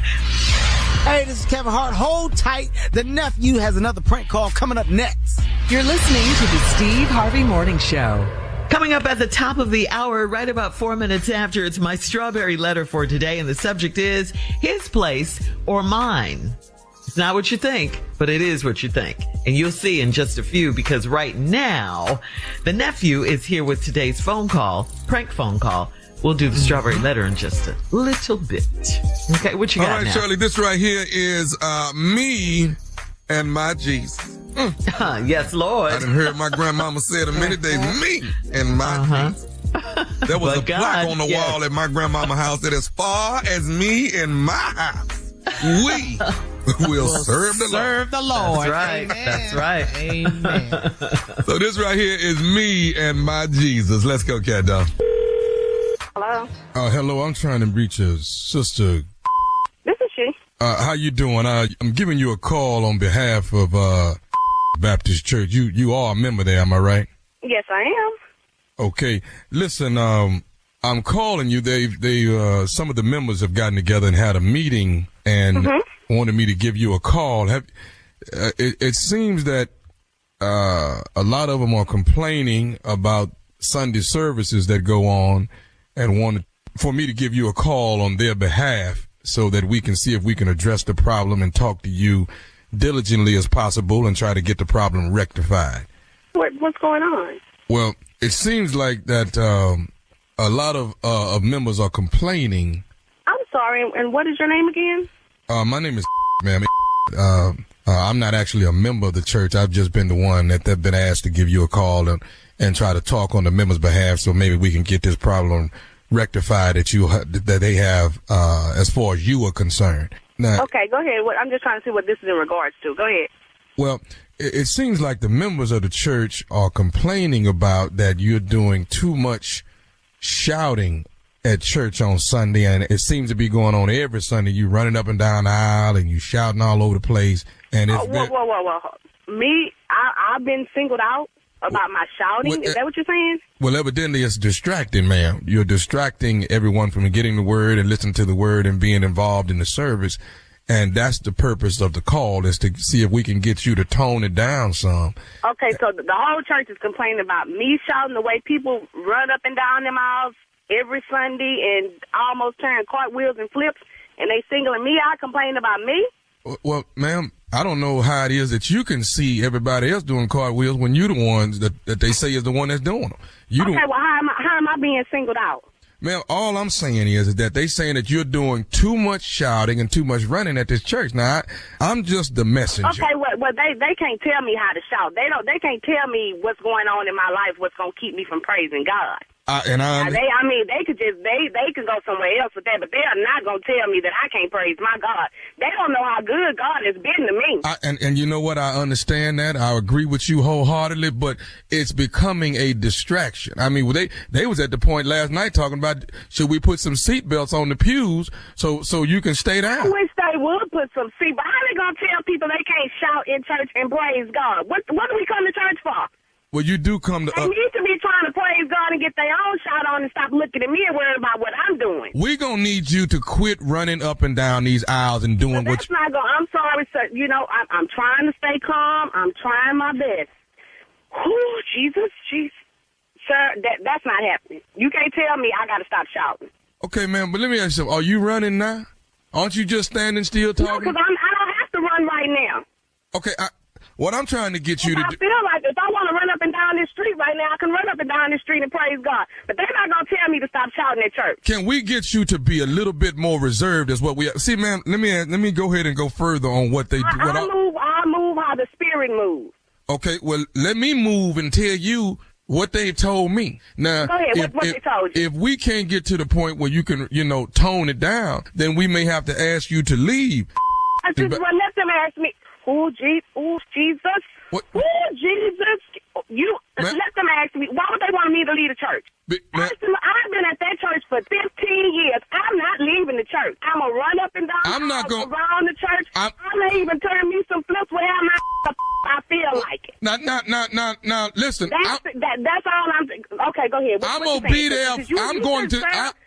Hey, this is Kevin Hart. Hold tight. The nephew has another prank call coming up next. You're listening to the Steve Harvey Morning Show. Coming up at the top of the hour, right about 4 minutes after, it's my strawberry letter for today, and the subject is his place or mine. It's not what you think, but it is what you think. And you'll see in just a few, because right now, the nephew is here with today's prank phone call. We'll do the strawberry letter in just a little bit. Okay, what you got now? All right, Shirley, this right here is me and my Jesus. Yes, Lord. I done heard my grandmama say it a minute days. Me and my Jesus. There was a plaque on the wall at my grandmama's house that, as far as me and my house, we will serve the Lord. Serve the Lord. That's right. Amen. That's right. Amen. So this right here is me and my Jesus. Let's go, Cat Dog. Hello? Hello, I'm trying to reach a sister. This is she. How you doing? I'm giving you a call on behalf of Baptist Church. You are a member there, am I right? Yes, I am. Okay. Listen, I'm calling you. They some of the members have gotten together and had a meeting and wanted me to give you a call. It seems that a lot of them are complaining about Sunday services that go on, and wanted for me to give you a call on their behalf so that we can see if we can address the problem and talk to you diligently as possible and try to get the problem rectified. What's going on? Well, it seems like that a lot of members are complaining. I'm sorry, and what is your name again? My name is ma'am. I'm not actually a member of the church. I've just been the one that's been asked to give you a call and try to talk on the members' behalf so maybe we can get this problem rectified that they have as far as you are concerned. Now, okay, go ahead. I'm just trying to see what this is in regards to. Go ahead. Well, it seems like the members of the church are complaining about that you're doing too much shouting at church on Sunday, and it seems to be going on every Sunday. You running up and down the aisle and you shouting all over the place. And it's whoa. Me, I've been singled out about my shouting. Is that what you're saying? Well, evidently it's distracting, ma'am. You're distracting everyone from getting the word and listening to the word and being involved in the service. And that's the purpose of the call, is to see if we can get you to tone it down some. Okay, so the whole church is complaining about me shouting, the way people run up and down them aisles every Sunday and almost turn cartwheels and flips, and they singling me out, complaining about me? Well, ma'am, I don't know how it is that you can see everybody else doing cartwheels when you're the ones that they say is the one that's doing them. Well, how am I being singled out? Ma'am, all I'm saying is that they saying that you're doing too much shouting and too much running at this church. Now, I'm just the messenger. Okay, well, they can't tell me how to shout. They can't tell me what's going on in my life, what's going to keep me from praising God. They could just they can go somewhere else with that, but they are not gonna tell me that I can't praise my God. They don't know how good God has been to me. And you know what? I understand that. I agree with you wholeheartedly, but it's becoming a distraction. I mean, they was at the point last night talking about should we put some seatbelts on the pews so you can stay down. I wish they would put some seat, but how they gonna tell people they can't shout in church and praise God? What do we come to church for? Well, you do come to. They need to be trying to praise God and get their own shout on and stop looking at me and worrying about what I'm doing. We're gonna need you to quit running up and down these aisles and doing what. That's not going. I'm sorry, sir. You know, I'm trying to stay calm. I'm trying my best. Whew, Jesus, sir, that's not happening. You can't tell me I got to stop shouting. Okay, man, but let me ask you something. Are you running now? Aren't you just standing still talking? No, because I don't have to run right now. Okay, what I'm trying to get you to do. I feel like if I want to run up and down this street right now, I can run up and down this street and praise God. But they're not going to tell me to stop shouting at church. Can we get you to be a little bit more reserved as what we see, man? Let me go ahead and go further on what they do. I move how the Spirit moves. Okay, well, let me move and tell you what they've told me. Now, go ahead, what they told you. If we can't get to the point where you can, tone it down, then we may have to ask you to leave. I just let them ask me. Oh, Jesus. What? Oh, Jesus. Let them ask me. Why would they want me to leave the church? I've been at that church for 15 years. I'm not leaving the church. I'm going to run up and down around the church. I may even turn me some flips wherever I feel like it. Now, listen. That's all I'm thinking. Okay, go ahead. I'm going to be there.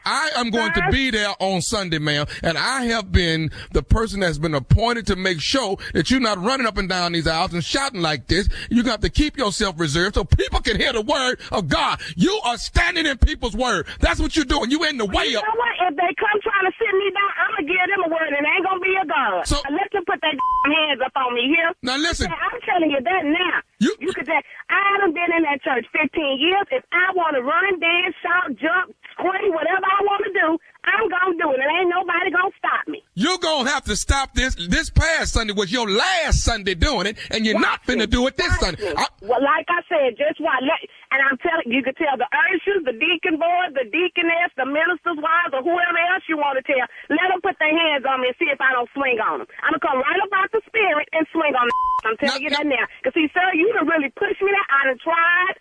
I am going to be there on Sunday, ma'am. And I have been the person that's been appointed to make sure that you're not running up and down these aisles and shouting like this. You got to keep yourself reserved so people can hear the word of God. You are standing in people's word. That's what you're doing. You in the way up. You know what? If they come trying to sit me down, I'm going to give them a word and it ain't going to be a God. So let them put their hands up on me here. Now listen. I'm telling you that now. You could say, I haven't been in that church 15 years. If I want to run, dance, shout, jump, scream, whatever I want to do, I'm going to do it. And ain't nobody going to stop me. You're going to have to stop this. This past Sunday was your last Sunday doing it, and you're not finna do it this Sunday. Well, like I said, just watch. And I'm telling you, can tell the ushers, the deacon board, the deaconess, the minister's wives, or whoever else you want to tell, let them put their hands on me and see if I don't swing on them. I'm going to come right up out the Spirit and swing on them. I'm telling you that now. Because, see, sir, you done really pushed me there. I done tried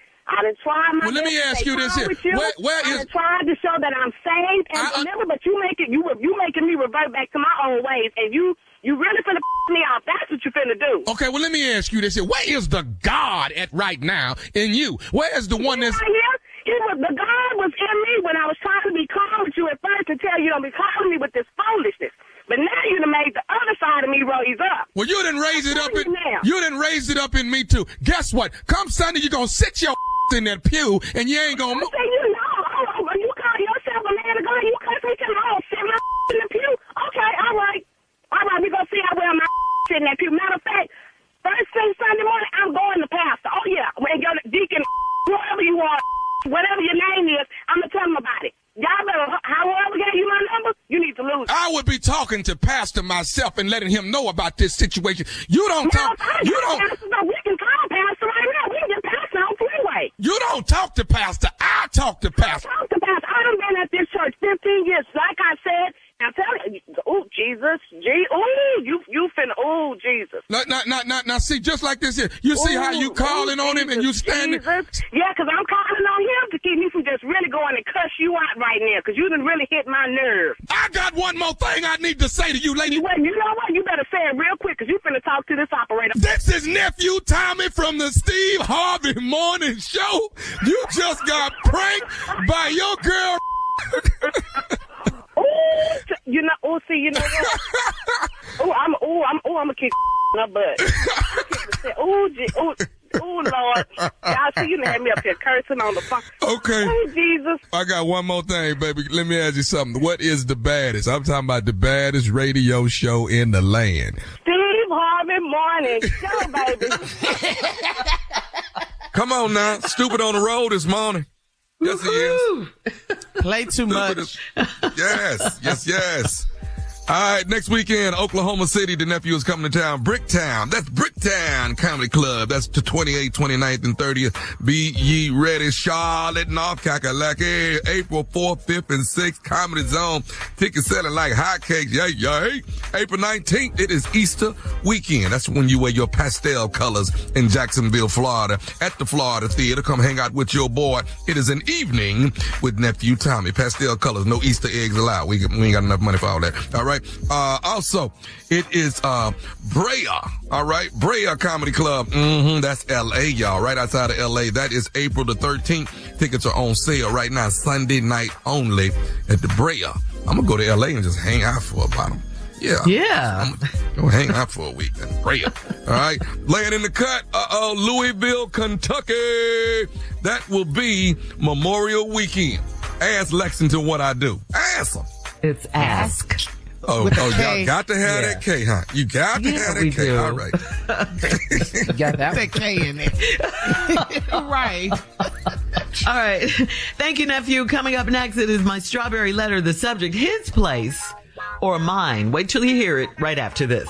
my Well, let me ask you this here. Where is... I tried to show that I'm saved and delivered, but you making me revert back to my own ways, and you really finna me off. That's what you finna do. Okay, well, let me ask you this here. Where is the God at right now in you? Where is the one that's... Right here? The God was in me when I was trying to be calm with you at first to tell you don't be calling me with this foolishness. But now you done made the other side of me raise up. Well, you done raise it up in me too. Guess what? Come Sunday, you're gonna sit your in that pew and you ain't gonna move. You call yourself a man of God, you cuss me to the whole sit my in the pew. Okay, all right, we gonna see how well my in that pew. Matter of fact, first thing Sunday morning, I'm going to pastor. Oh yeah, when your deacon, whoever you are, whatever your name is, I'm gonna tell them about it. Y'all better, however gave you my number, you need to lose. I would be talking to Pastor myself and letting him know about this situation. You don't talk. We can call Pastor right now. We can get Pastor on freeway. You don't talk to Pastor. I talk to Pastor. I talk to Pastor. I done been at this church 15 years. Like I said, I'm telling you, oh, Jesus. You finna, oh, Jesus. Now, see, just like this here. You see how you calling on him and you standing. Jesus. Yeah, because I'm calling on him to keep me from just really going and cuss you out right now, because you done really hit my nerve. I got one more thing I need to say to you, lady. Well, you know what? You better say it real quick, because you finna talk to this operator. This is Nephew Tommy from the Steve Harvey Morning Show. You just got pranked by your girl. You know what? I'm gonna kick my butt. Oh, Lord. Y'all see, you had me up here cursing on the phone. Okay. Oh, Jesus. I got one more thing, baby. Let me ask you something. What is the baddest? I'm talking about the baddest radio show in the land. Steve Harvey Morning Show, baby. Come on now. Stupid on the road this morning. Yes, he is. Play too much. Yes. All right, next weekend, Oklahoma City, the nephew is coming to town. Bricktown. That's Bricktown Comedy Club. That's the 28th, 29th, and 30th. Be ye ready. Charlotte, North Kakalaki, April 4th, 5th, and 6th. Comedy Zone. Tickets selling like hotcakes. Yay, yay. April 19th, it is Easter weekend. That's when you wear your pastel colors in Jacksonville, Florida, at the Florida Theater. Come hang out with your boy. It is an evening with nephew Tommy. Pastel colors, no Easter eggs allowed. We ain't got enough money for all that. All right. Also, it is Brea. All right. Brea Comedy Club. That's L.A., y'all. Right outside of L.A. That is April the 13th. Tickets are on sale right now. Sunday night only at the Brea. I'm going to go to L.A. and just hang out for about them. Yeah. I'm going to hang out for a week at Brea. All right. Laying in the cut. Louisville, Kentucky. That will be Memorial Weekend. Ask Lexington what I do. Ask them. It's ask. Y'all got to have that K, huh? You got to have that K. Do. All right. You got that K in it. Right. All right. Thank you, nephew. Coming up next, it is my strawberry letter. The subject, his place or mine. Wait till you hear it right after this.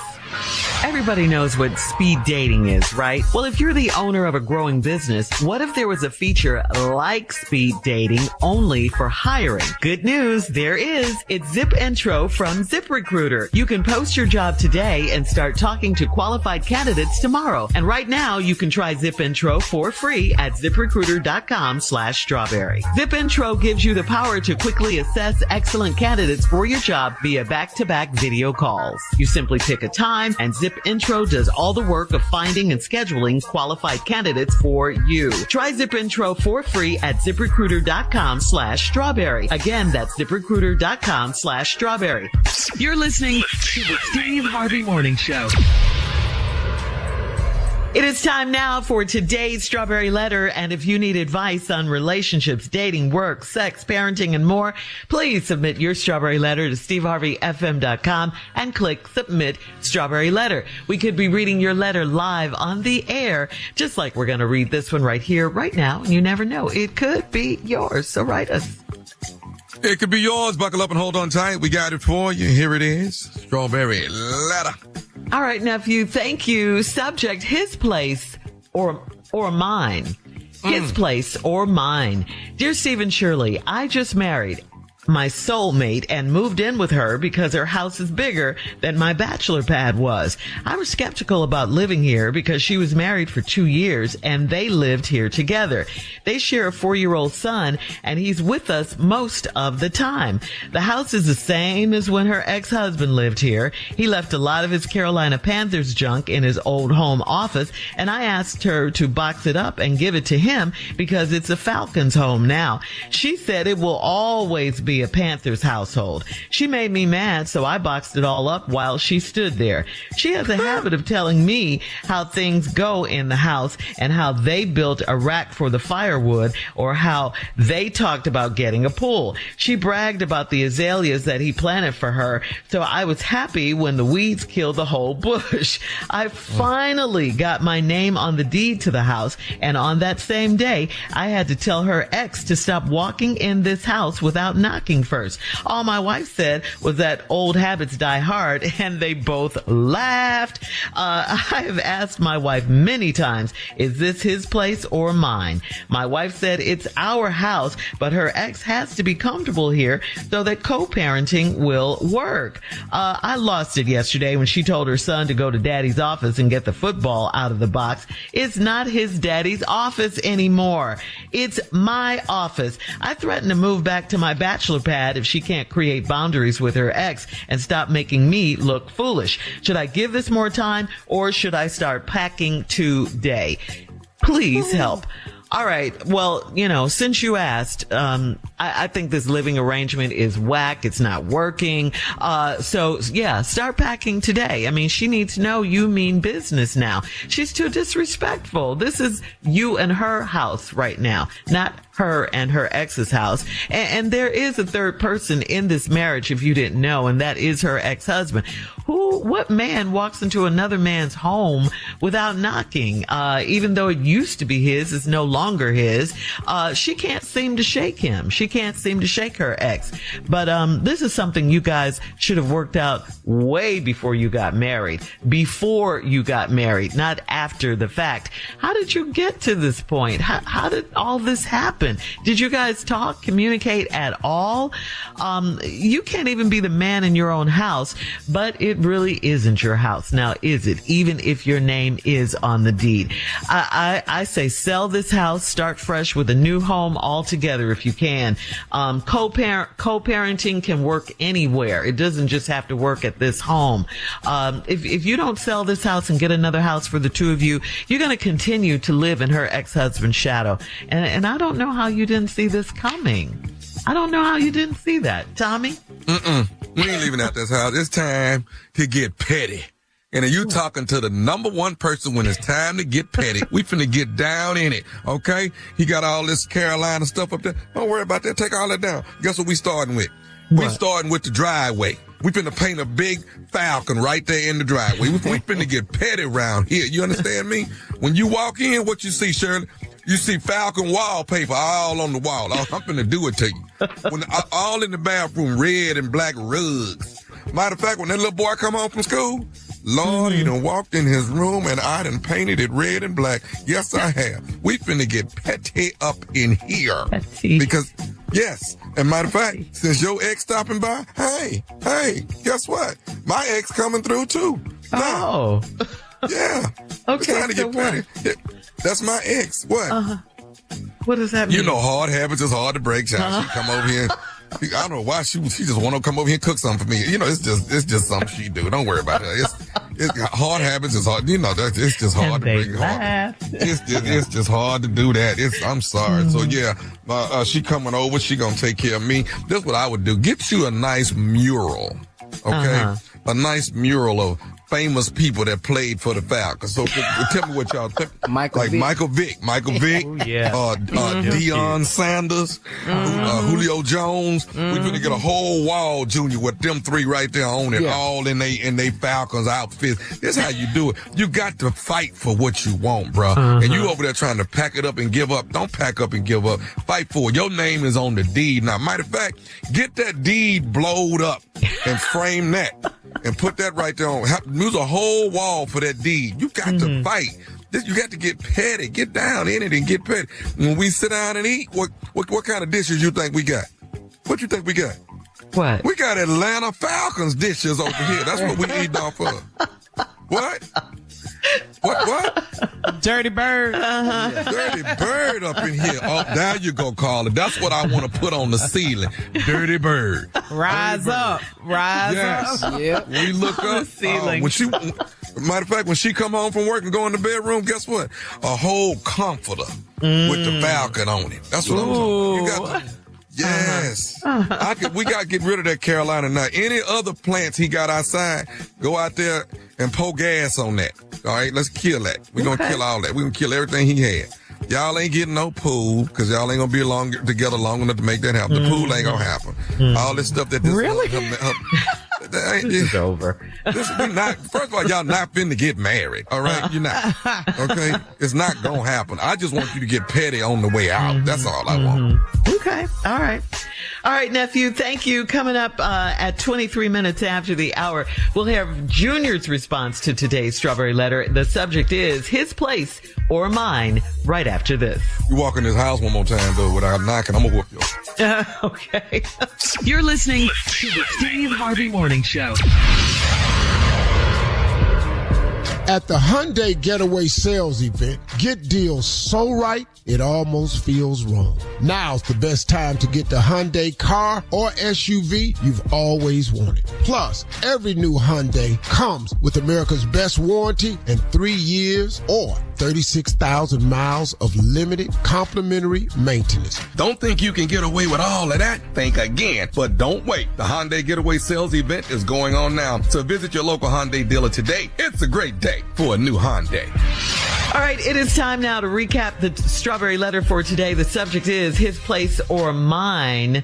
Everybody knows what speed dating is, right? Well, if you're the owner of a growing business, what if there was a feature like speed dating only for hiring? Good news, there is. It's Zip Intro from ZipRecruiter. You can post your job today and start talking to qualified candidates tomorrow. And right now, you can try Zip Intro for free at ZipRecruiter.com/strawberry. Zip Intro gives you the power to quickly assess excellent candidates for your job via back-to-back video calls. You simply pick a time and Zip Intro does all the work of finding and scheduling qualified candidates for you. Try Zip Intro for free at ZipRecruiter.com/strawberry. Again, that's ZipRecruiter.com/strawberry. You're listening to the Steve Harvey Morning Show. It is time now for today's Strawberry Letter, and if you need advice on relationships, dating, work, sex, parenting, and more, please submit your Strawberry Letter to SteveHarveyFM.com and click Submit Strawberry Letter. We could be reading your letter live on the air, just like we're going to read this one right here, right now, and you never know. It could be yours, so write us. It could be yours. Buckle up and hold on tight. We got it for you. Here it is. Strawberry Letter. All right, nephew. Thank you. Subject, his place or mine. His place or mine. Dear Steve and Shirley, I just married my soulmate and moved in with her because her house is bigger than my bachelor pad was. I was skeptical about living here because she was married for 2 years and they lived here together. They share a 4-year-old son and he's with us most of the time. The house is the same as when her ex-husband lived here. He left a lot of his Carolina Panthers junk in his old home office and I asked her to box it up and give it to him because it's a Falcons home now. She said it will always be a Panthers household. She made me mad, so I boxed it all up while she stood there. She has a habit of telling me how things go in the house and how they built a rack for the firewood or how they talked about getting a pool. She bragged about the azaleas that he planted for her, so I was happy when the weeds killed the whole bush. I finally got my name on the deed to the house, and on that same day, I had to tell her ex to stop walking in this house without knocking first. All my wife said was that old habits die hard, and they both laughed. I have asked my wife many times, is this his place or mine? My wife said it's our house, but her ex has to be comfortable here so that co-parenting will work. I lost it yesterday when she told her son to go to daddy's office and get the football out of the box. It's not his daddy's office anymore. It's my office. I threatened to move back to my bachelor pad if she can't create boundaries with her ex and stop making me look foolish. Should I give this more time or should I start packing today? Please help. All right. Well, since you asked, I think this living arrangement is whack. It's not working. Start packing today. I mean, she needs to know you mean business now. She's too disrespectful. This is you and her house right now, not her and her ex's house. And there is a third person in this marriage, if you didn't know, and that is her ex-husband, What man walks into another man's home without knocking? Even though it used to be his, it's no longer his. She can't seem to shake him. She can't seem to shake her ex. But this is something you guys should have worked out way before you got married. Before you got married, not after the fact. How did you get to this point? How did all this happen? Did you guys talk, communicate at all? You can't even be the man in your own house, but it really isn't your house. Now, is it? Even if your name is on the deed. I say sell this house, start fresh with a new home altogether if you can. Co-parenting can work anywhere. It doesn't just have to work at this home. If you don't sell this house and get another house for the two of you, you're going to continue to live in her ex-husband's shadow. And I don't know how you didn't see this coming. I don't know how you didn't see that. Tommy? We ain't leaving out this house. It's time to get petty. And you talking to the number one person when it's time to get petty. We finna get down in it, okay? He got all this Carolina stuff up there. Don't worry about that. Take all that down. Guess what we starting with? We starting with the driveway. We finna paint a big falcon right there in the driveway. We finna get petty around here. You understand me? When you walk in, what you see, Shirley? You see falcon wallpaper all on the wall. I'm finna do it to you. When all in the bathroom, red and black rugs. Matter of fact, when that little boy come home from school, Lord, he done walked in his room and I done painted it red and black. Yes, I have. We finna get petty up in here. Petty. Because, yes, and matter of fact, since your ex stopping by, hey, guess what? My ex coming through too. Oh. Yeah. Okay, trying to get petty. Yeah, that's my ex. What? What does that mean? You know, hard habits is hard to break. She come over here. I don't know why she just want to come over here and cook something for me. You know, it's just something she do. Don't worry about it. It's hard habits is hard. You know, it's just hard to break. It's just hard to do that. I'm sorry. So yeah, she coming over. She gonna take care of me. This is what I would do. Get you a nice mural. Okay, a nice mural of famous people that played for the Falcons. So tell me what y'all think. Michael Vick, Deion Sanders, Julio Jones. We're going to get a whole wall, Junior, with them three right there on it, all in they Falcons outfits. This is how you do it. You got to fight for what you want, bro. And you over there trying to pack it up and give up. Don't pack up and give up. Fight for it. Your name is on the deed. Now, matter of fact, get that deed blowed up and frame that. And put that right there on. Use a whole wall for that deed. You got to fight. You got to get petty. Get down in it and get petty. When we sit down and eat, what kind of dishes you think we got? What you think we got? What? We got Atlanta Falcons dishes over here. That's what we eat off of. What? What? Dirty bird. Dirty bird up in here. Oh, there you go, Carla. That's what I want to put on the ceiling. Dirty bird. Rise up. Yep. We look up. The ceiling. Matter of fact, when she come home from work and go in the bedroom, guess what? A whole comforter with the falcon on it. That's what I'm talking about. You got to. Yes. We got to get rid of that Carolina now. Any other plants he got outside, go out there and pour gas on that. All right, let's kill that. We're going to kill all that. We're going to kill everything he had. Y'all ain't getting no pool because y'all ain't going to be together long enough to make that happen. The pool ain't going to happen. All this stuff that this... Really? This is over. First of all, y'all not finna get married. All right? You're not. Okay? It's not going to happen. I just want you to get petty on the way out. That's all I want. Okay. All right. All right, nephew. Thank you. Coming up at 23 minutes after the hour, we'll have Junior's response to today's Strawberry Letter. The subject is his place or mine right after this. You walk in this house one more time, though, without knocking, I'm going to whoop you. Okay. You're listening to the Steve Harvey Morning Show. At the Hyundai Getaway Sales Event, get deals so right, it almost feels wrong. Now's the best time to get the Hyundai car or SUV you've always wanted. Plus, every new Hyundai comes with America's best warranty and 3 years or 36,000 miles of limited complimentary maintenance. Don't think you can get away with all of that? Think again. But don't wait. The Hyundai Getaway Sales Event is going on now. So visit your local Hyundai dealer today. It's a great day for a new Hyundai. All right, it is time now to recap the Strawberry Letter for today. The subject is his place or mine.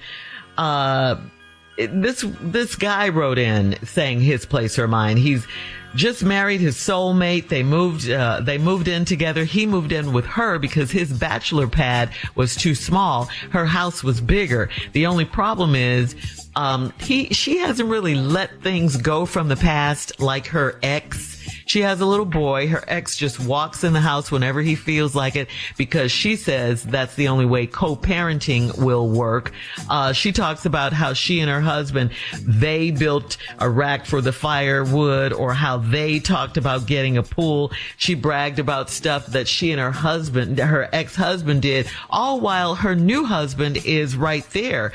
this guy wrote in saying his place or mine. He's just married his soulmate. They moved in together. He moved in with her because his bachelor pad was too small. Her house was bigger. The only problem is, she hasn't really let things go from the past like her ex. She has a little boy. Her ex just walks in the house whenever he feels like it because she says that's the only way co-parenting will work. She talks about how she and her husband, they built a rack for the firewood, or how they talked about getting a pool. She bragged about stuff that she and her ex-husband did, all while her new husband is right there.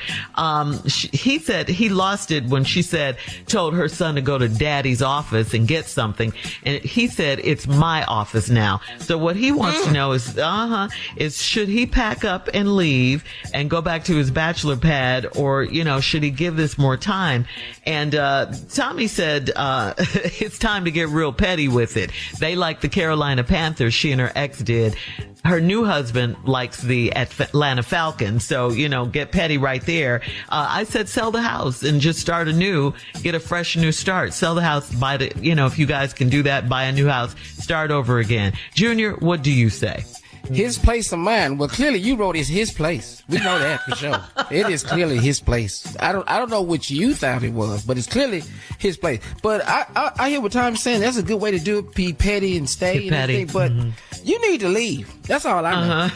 He said he lost it when she told her son to go to daddy's office and get something. And he said, it's my office now. So what he wants to know is should he pack up and leave and go back to his bachelor pad, or, should he give this more time? And Tommy said it's time to get real petty with it. They like the Carolina Panthers, she and her ex did. Her new husband likes the Atlanta Falcons. So, get petty right there. I said sell the house and just start anew, get a fresh new start. Sell the house, buy if you guys can do that, buy a new house, start over again. Junior, what do you say? His place or mine? Well, clearly you wrote it's his place. We know that for sure. It is clearly his place. I don't know which you thought it was, but it's clearly his place. But I hear what Tommy's saying. That's a good way to do it. Be petty and stay and everything. But you need to leave. That's all I know.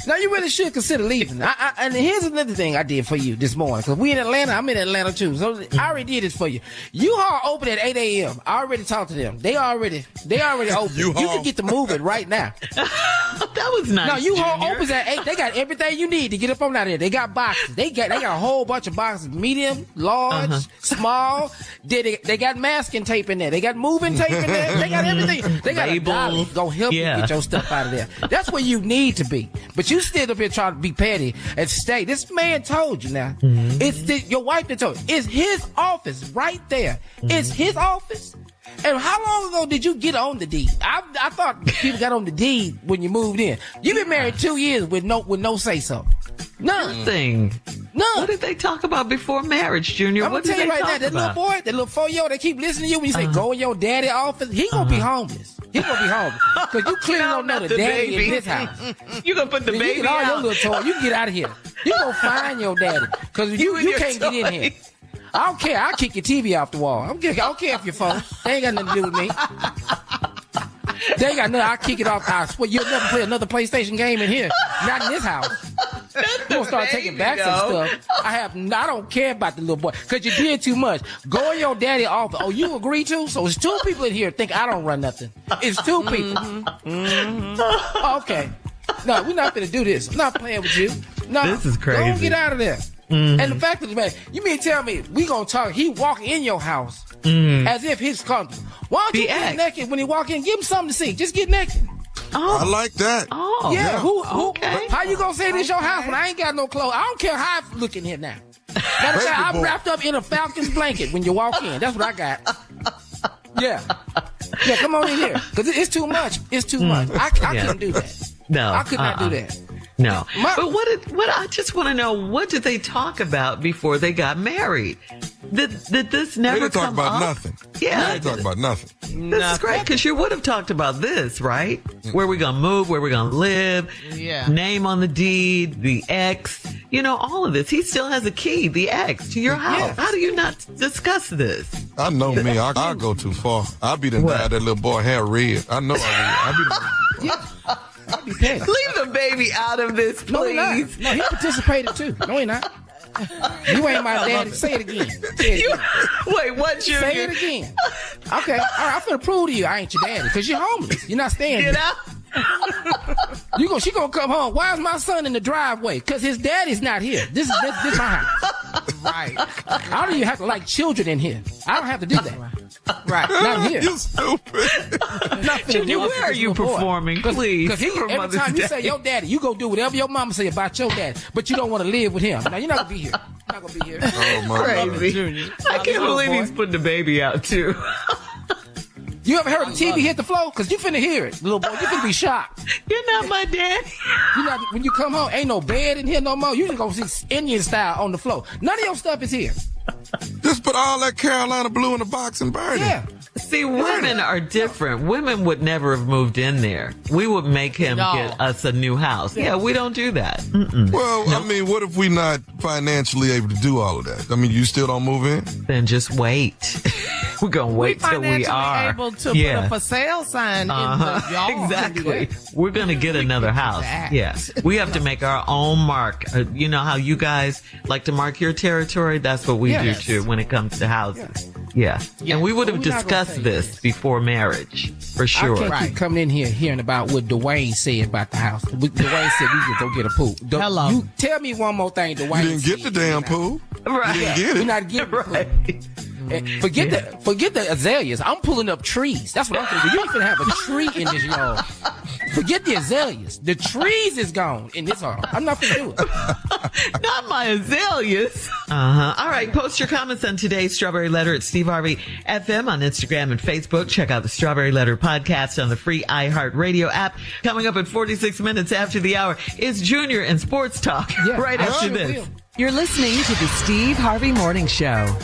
Now, you really should consider leaving. And here's another thing I did for you this morning. Because we in Atlanta. I'm in Atlanta, too. So I already did this for you. U-Haul open at 8 a.m. I already talked to them. They already open. You can get to moving right now. That was nice. Now, U-Haul opens at 8. They got everything you need to get up on out there. They got boxes. They got a whole bunch of boxes. Medium, large, small. They got masking tape in there. They got moving tape in there. They got everything. They got $1 gonna help you get your stuff out of there. That's where you need to be. But you still up here trying to be petty and stay. This man told you now. It's your wife that told you. It's his office right there. It's his office. And how long ago did you get on the deed? I thought people got on the deed when you moved in. You've been married 2 years with no say so. None. Nothing. None. What did they talk about before marriage, Junior? I'm gonna tell you right now, that little boy, that little 4-year-old, they keep listening to you when you say go in your daddy office. He gonna be homeless. He gonna be homeless because you clearly don't know the daddy in this house. You gonna put the baby you get all your little toys. You can get out of here. You gonna find your daddy because you can't get in here. I don't care. I'll kick your TV off the wall. I don't care if your phone. They ain't got nothing to do with me. They ain't got nothing. I'll kick it off. I swear you'll never play another PlayStation game in here. Not in this house. You gonna start taking back some stuff. I don't care about the little boy because you did too much. Go in your daddy office. Oh, you agree to? So it's 2 people in here think I don't run nothing. It's 2 people. Okay. No, we're not gonna do this. I'm not playing with you. No, this is crazy. Don't get out of there. And the fact of the matter, you mean tell me we gonna talk? He walk in your house as if he's comfortable. Why don't you get naked when he walk in? Give him something to see. Just get naked. Oh. I like that. Oh, yeah. Okay. How you gonna say this your house when I ain't got no clothes? I don't care how I look in here now. Matter of fact, I'm wrapped up in a Falcons blanket when you walk in. That's what I got. Yeah. Yeah, come on in here. Because it's too much. It's too much. I couldn't do that. No. I could not do that. No. But what I just want to know, what did they talk about before they got married? Did this never come up? They didn't talk about nothing. Yeah. They didn't talk about nothing. This is great, because you would have talked about this, right? Where we gonna move, where we gonna live, name on the deed, the ex, all of this. He still has a key, the ex, to your house. Yeah. How do you not discuss this? I know me. I'll go too far. I'll be the guy that little boy hair red. I know I will. I'll be petty. Leave the baby out of this, please. No, he participated too. No, he not. You ain't my daddy. Say it again. Wait, what, Junior? Say it again. Okay. All right, I'm finna prove to you I ain't your daddy because you're homeless. You're not staying Get there. out. She gonna come home. Why is my son in the driveway? Because his daddy's not here. This is my house. Right. I don't even have to like children in here. I don't have to do that. Right. Not here. You stupid. Junior, where are you performing? Please. Because every time you say your daddy, you go do whatever your mama say about your daddy, but you don't want to live with him. Now you're not gonna be here. You're not gonna be here. Oh my Crazy. I can't believe he's putting the baby out too. You ever heard the TV hit the floor? Because you finna hear it, little boy. You finna be shocked. You're not my daddy. When you come home, ain't no bed in here no more. You just gonna see Indian style on the floor. None of your stuff is here. Just put all that Carolina blue in a box and burn it. See, women are different. Women would never have moved in there. We would make him get us a new house. Yeah, we don't do that. Well, I mean, what if we not financially able to do all of that? I mean, you still don't move in? Then just wait. We're going to wait till we are able to put a for sale sign in the yard. Exactly. We're going to get another house. Yeah. We have to make our own mark. You know how you guys like to mark your territory? That's what we do too when it comes to houses. Yeah. And we would have discussed this before marriage, for sure. I can't keep coming in here hearing about what Dwayne said about the house. Dwayne said we could go get a pool. Hello. You tell me one more thing, Dwayne. You didn't get the damn pool. Right. You didn't get it. We're not getting the pool. And forget the azaleas. I'm pulling up trees. That's what I'm thinking. You ain't finna have a tree in this yard. Forget the azaleas. The trees is gone in this yard. I'm not finna do it. Not my azaleas. All right. Post your comments on today's Strawberry Letter at Steve Harvey FM on Instagram and Facebook. Check out the Strawberry Letter podcast on the free iHeartRadio app. Coming up at 46 minutes after the hour is Junior and Sports Talk right after this. You're listening to the Steve Harvey Morning Show.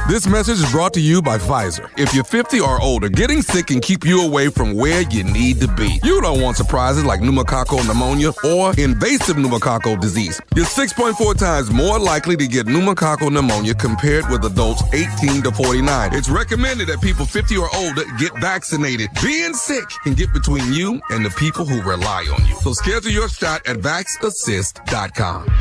This message is brought to you by Pfizer. If you're 50 or older, getting sick can keep you away from where you need to be. You don't want surprises like pneumococcal pneumonia or invasive pneumococcal disease. You're 6.4 times more likely to get pneumococcal pneumonia compared with adults 18 to 49. It's recommended that people 50 or older get vaccinated. Being sick can get between you and the people who rely on you. So schedule your shot at vaxassist.com.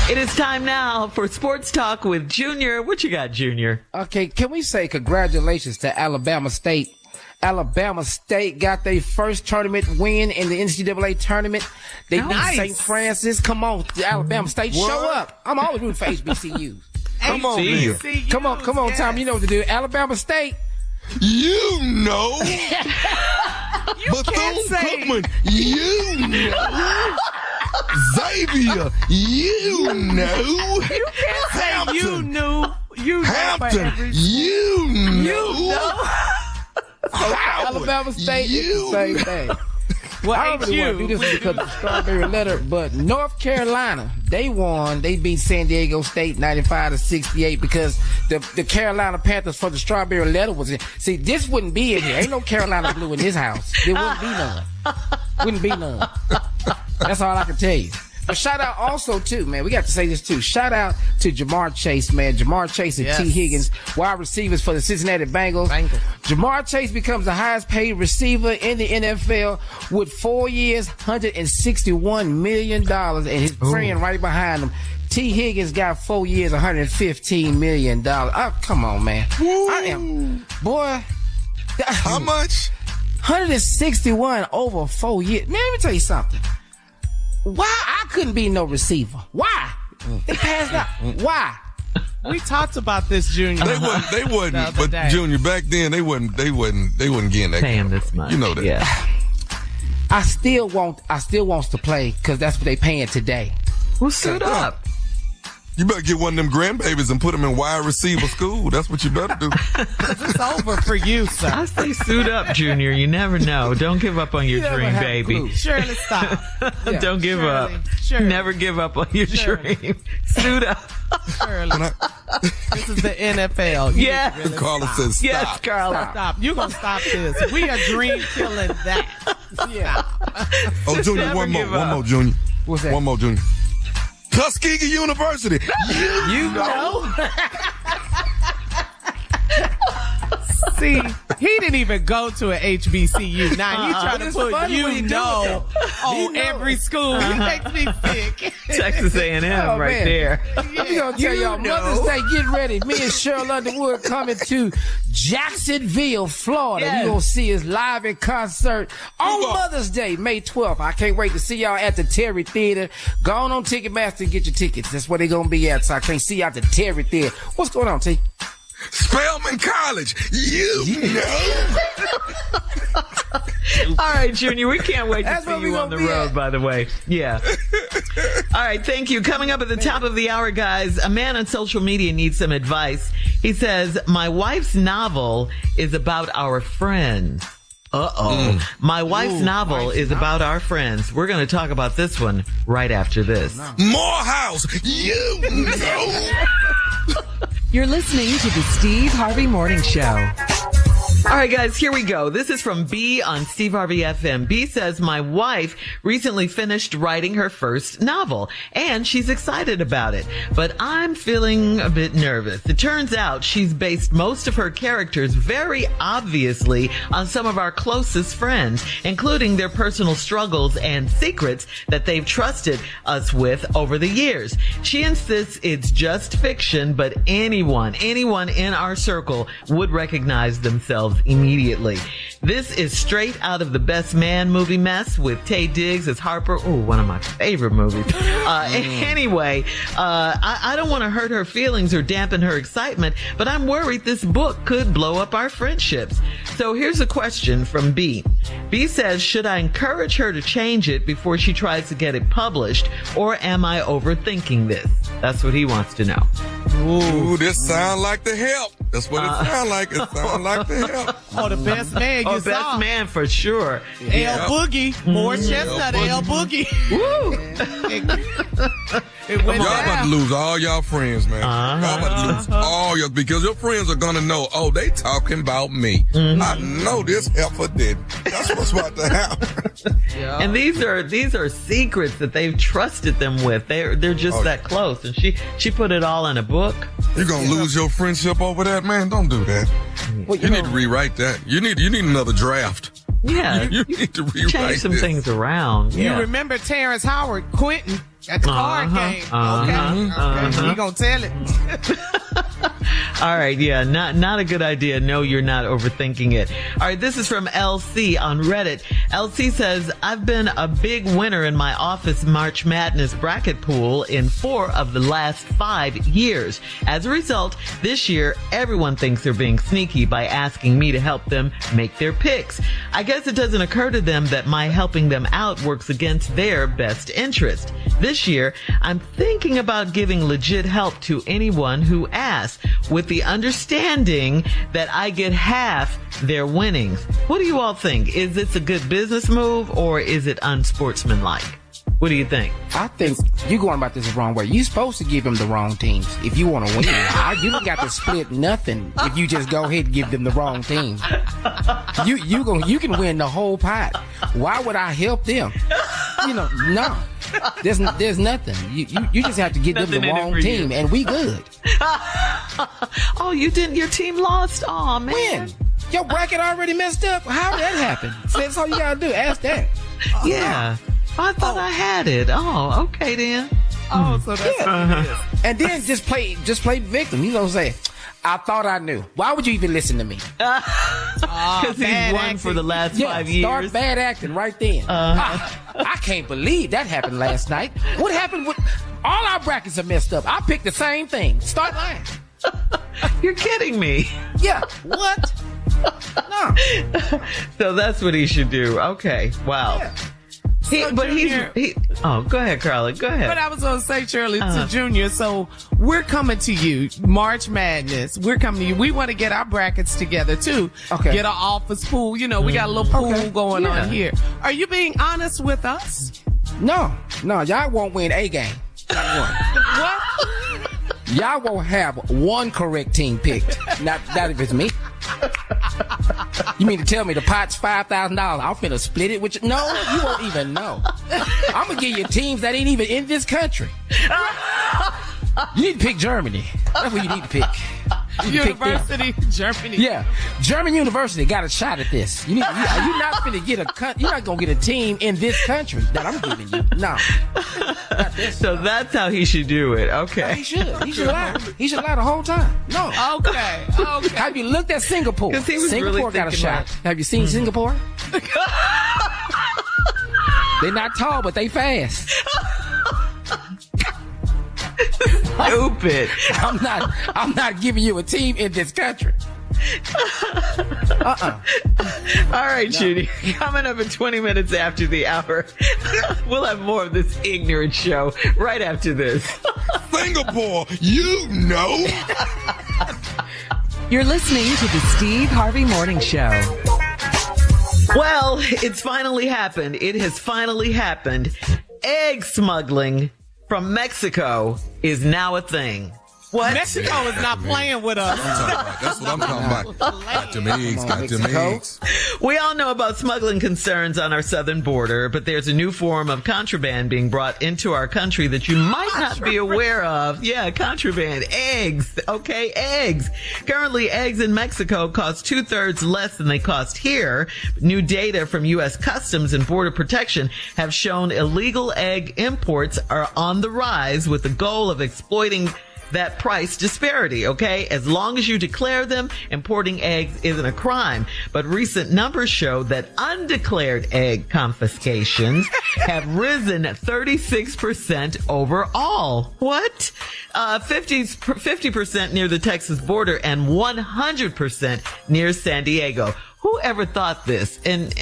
It is time now for Sports Talk with Junior. What you got, Junior? Okay, can we say congratulations to Alabama State? Alabama State got their first tournament win in the NCAA tournament. They beat St. Francis. Come on, Alabama State, show up. I'm always rooting for HBCUs. Come on, man. Come on, Tom. You know what to do. Alabama State. You know. Bethune-Cookman, you know. Xavier, you know. You can't say you knew. You Hampton, you know. Alabama State is the same thing. Well, I don't really want to do this because of the Strawberry Letter, but North Carolina, they won. They beat San Diego State 95-68 because the Carolina Panthers for the Strawberry Letter was in. See, this wouldn't be in here. Ain't no Carolina blue in this house. There wouldn't be none. Wouldn't be none. That's all I can tell you. But shout out also, too, man. We got to say this, too. Shout out to Jamar Chase, man. Jamar Chase and T. Higgins, wide receivers for the Cincinnati Bengals. Jamar Chase becomes the highest paid receiver in the NFL with 4 years, $161 million. And his friend right behind him, T. Higgins, got 4 years, $115 million. Oh, come on, man. Boy. How much? 161 over 4 years. Man, let me tell you something. Why I couldn't be no receiver? Why? They passed out. Why? We talked about this, Junior. They wouldn't. But Junior, back then they wouldn't getting that paying this much. You know that. Yeah. I still wants to play because that's what they paying today. Well, suit up. You better get one of them grandbabies and put them in wide receiver school. That's what you better do. It's over for you, sir. I say suit up, Junior. You never know. Don't give up on your dream, baby. Shirley, stop. Don't give up. Shirley. Never give up on your dream. Suit up. Shirley. This is the NFL. Yeah. Really Carla says stop. Yes, Carla. Stop. You're going to stop this. We are dream killing that. Yeah. Oh, Junior, one more, Junior. What's that? One more, Junior. Tuskegee University. You know. See, he didn't even go to an HBCU. Now he trying to put on every school. He makes me sick. Texas A&M right there. I'm gonna tell y'all, Mother's Day, get ready. Me and Shirley Underwood coming to Jacksonville, Florida. You gonna see us live in concert on Mother's Day, May 12th. I can't wait to see y'all at the Terry Theater. Go on Ticketmaster and get your tickets. That's where they gonna be at. So I can't see y'all at the Terry Theater. What's going on, T? Spelman College, you know. All right, Junior, we can't wait to see you on the road, by the way. Yeah. All right, thank you. Coming up at the top of the hour, guys, a man on social media needs some advice. He says, my wife's novel is about our friends. My wife's novel is about our friends. We're going to talk about this one right after this. Morehouse, you know. You're listening to the Steve Harvey Morning Show. All right, guys, here we go. This is from B on Steve Harvey FM. B says, my wife recently finished writing her first novel, and she's excited about it. But I'm feeling a bit nervous. It turns out she's based most of her characters very obviously on some of our closest friends, including their personal struggles and secrets that they've trusted us with over the years. She insists it's just fiction, but anyone in our circle would recognize themselves immediately. This is straight out of the Best Man movie mess with Taye Diggs as Harper. Ooh, one of my favorite movies. Anyway, I don't want to hurt her feelings or dampen her excitement, but I'm worried this book could blow up our friendships. So here's a question from B. B says, should I encourage her to change it before she tries to get it published, or am I overthinking this? That's what he wants to know. Ooh, this sound like the Help. That's what it sound like. It sound like the Help. Oh, the Best Man you saw. Best Man for sure. L Boogie. More chestnut L Boogie. Woo! It went y'all down. about to lose all y'all friends, man. Y'all about to lose all your, because your friends are gonna know, oh, they talking about me. I know this heifer did. That's what's about to happen. And these are secrets that they've trusted them with. They're just that close. And she put it all in a book. You're gonna lose your friendship over that, man. Don't do that. Well, you need to rewrite that. You need another draft. Yeah, you need to rewrite change some things around. You Yeah. remember Terrence Howard, Quentin, at the card game. Okay. You gonna tell it. All right, yeah, not a good idea. No, you're not overthinking it. All right, this is from LC on Reddit. LC says, I've been a big winner in my office March Madness bracket pool in 4 of the last 5 years. As a result, this year, everyone thinks they're being sneaky by asking me to help them make their picks. I guess it doesn't occur to them that my helping them out works against their best interest. This year, I'm thinking about giving legit help to anyone who asks, with the understanding that I get half their winnings. What do you all think? Is this a good business move, or is it unsportsmanlike? What do you think? I think you're going about this the wrong way. You're supposed to give them the wrong teams if you want to win. You don't got to split nothing if you just go ahead and give them the wrong teams. You can win the whole pot. Why would I help them? No. There's nothing. You just have to give them the wrong team, and we good. Oh, you didn't? Your team lost? Oh, man. When? Your bracket already messed up? How did that happen? That's all you gotta do. Ask that. Yeah. I thought I had it. Oh, okay then. Oh, so that's what it is. And then just play victim. You know what I'm saying? I thought I knew. Why would you even listen to me? Because he's won for the last 5 years. Start bad acting right then. I can't believe that happened last night. What happened with all our brackets are messed up? I picked the same thing. Start lying. You're kidding me. Yeah. What? No. So that's what he should do. Okay. Wow. Yeah. Go ahead, Carla. Go ahead. But I was going to say, Shirley, to Junior, so we're coming to you, March Madness. We're coming to you. We want to get our brackets together, too. Okay. Get an office pool. We got a little pool going on here. Are you being honest with us? No, y'all won't win a game. Not one. What? Y'all won't have one correct team picked. Not if it's me. You mean to tell me the pot's $5,000? I'm finna split it with you? No, you won't even know. I'm gonna give you teams that ain't even in this country. You need to pick Germany. That's what you need to pick. University, Germany. Yeah, German University got a shot at this. You're not gonna get a team in this country that I'm giving you. No. So that's how he should do it. Okay. No, he should. He should lie. He should lie the whole time. No. Okay. Have you looked at Singapore? Singapore really got a shot. Have you seen Singapore? They're not tall, but they fast. Stupid. I'm not giving you a team in this country. All right, Judy. Coming up in 20 minutes after the hour, we'll have more of this ignorant show right after this. Singapore, you know. You're listening to the Steve Harvey Morning Show. Well, it's finally happened. It has finally happened. Egg smuggling from Mexico is now a thing. What? Mexico is not playing with us. That's what I'm talking about. Got them eggs. We all know about smuggling concerns on our southern border, but there's a new form of contraband being brought into our country that you might not be aware of. Yeah, contraband. Eggs. Okay, eggs. Currently, eggs in Mexico cost 2/3 less than they cost here. New data from U.S. Customs and Border Protection have shown illegal egg imports are on the rise with the goal of exploiting that price disparity, okay? As long as you declare them, importing eggs isn't a crime. But recent numbers show that undeclared egg confiscations have risen 36% overall. What? 50% near the Texas border and 100% near San Diego. Who ever thought this? And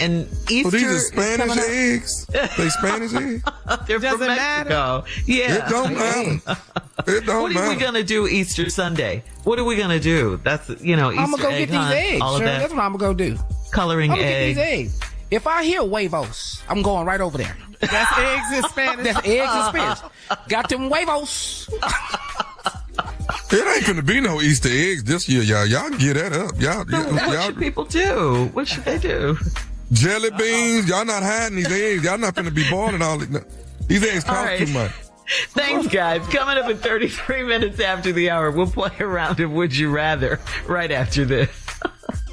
Easter. So these are Spanish eggs? They Spanish eggs? They're from Mexico. Yeah. It don't matter. It don't matter. What are we going to do Easter Sunday? What are we going to do? That's, Easter egg hunt. I'm going to go get these eggs, all of Shirley. that. That's what I'm going to go do. Coloring eggs. I'm going to get these eggs. If I hear huevos, I'm going right over there. That's eggs in Spanish. That's eggs in Spanish. Got them huevos. It ain't gonna be no Easter eggs this year, y'all. Y'all get that up. What should people do? What should they do? Jelly beans. Y'all not hiding these eggs. Y'all not gonna be boiling all these. These eggs cost too much. Thanks, guys. Coming up in 33 minutes after the hour, we'll play a round of Would You Rather right after this.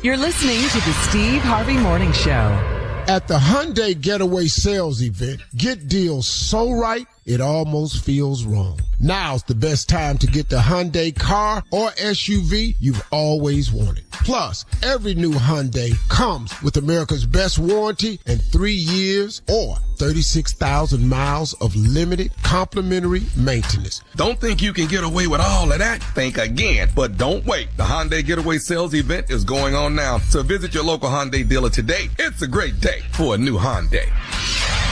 You're listening to the Steve Harvey Morning Show. At the Hyundai Getaway Sales Event, get deals so right, it almost feels wrong. Now's the best time to get the Hyundai car or SUV you've always wanted. Plus, every new Hyundai comes with America's best warranty and 3 years or 36,000 miles of limited complimentary maintenance. Don't think you can get away with all of that? Think again. But don't wait. The Hyundai Getaway Sales Event is going on now. So visit your local Hyundai dealer today. It's a great day for a new Hyundai.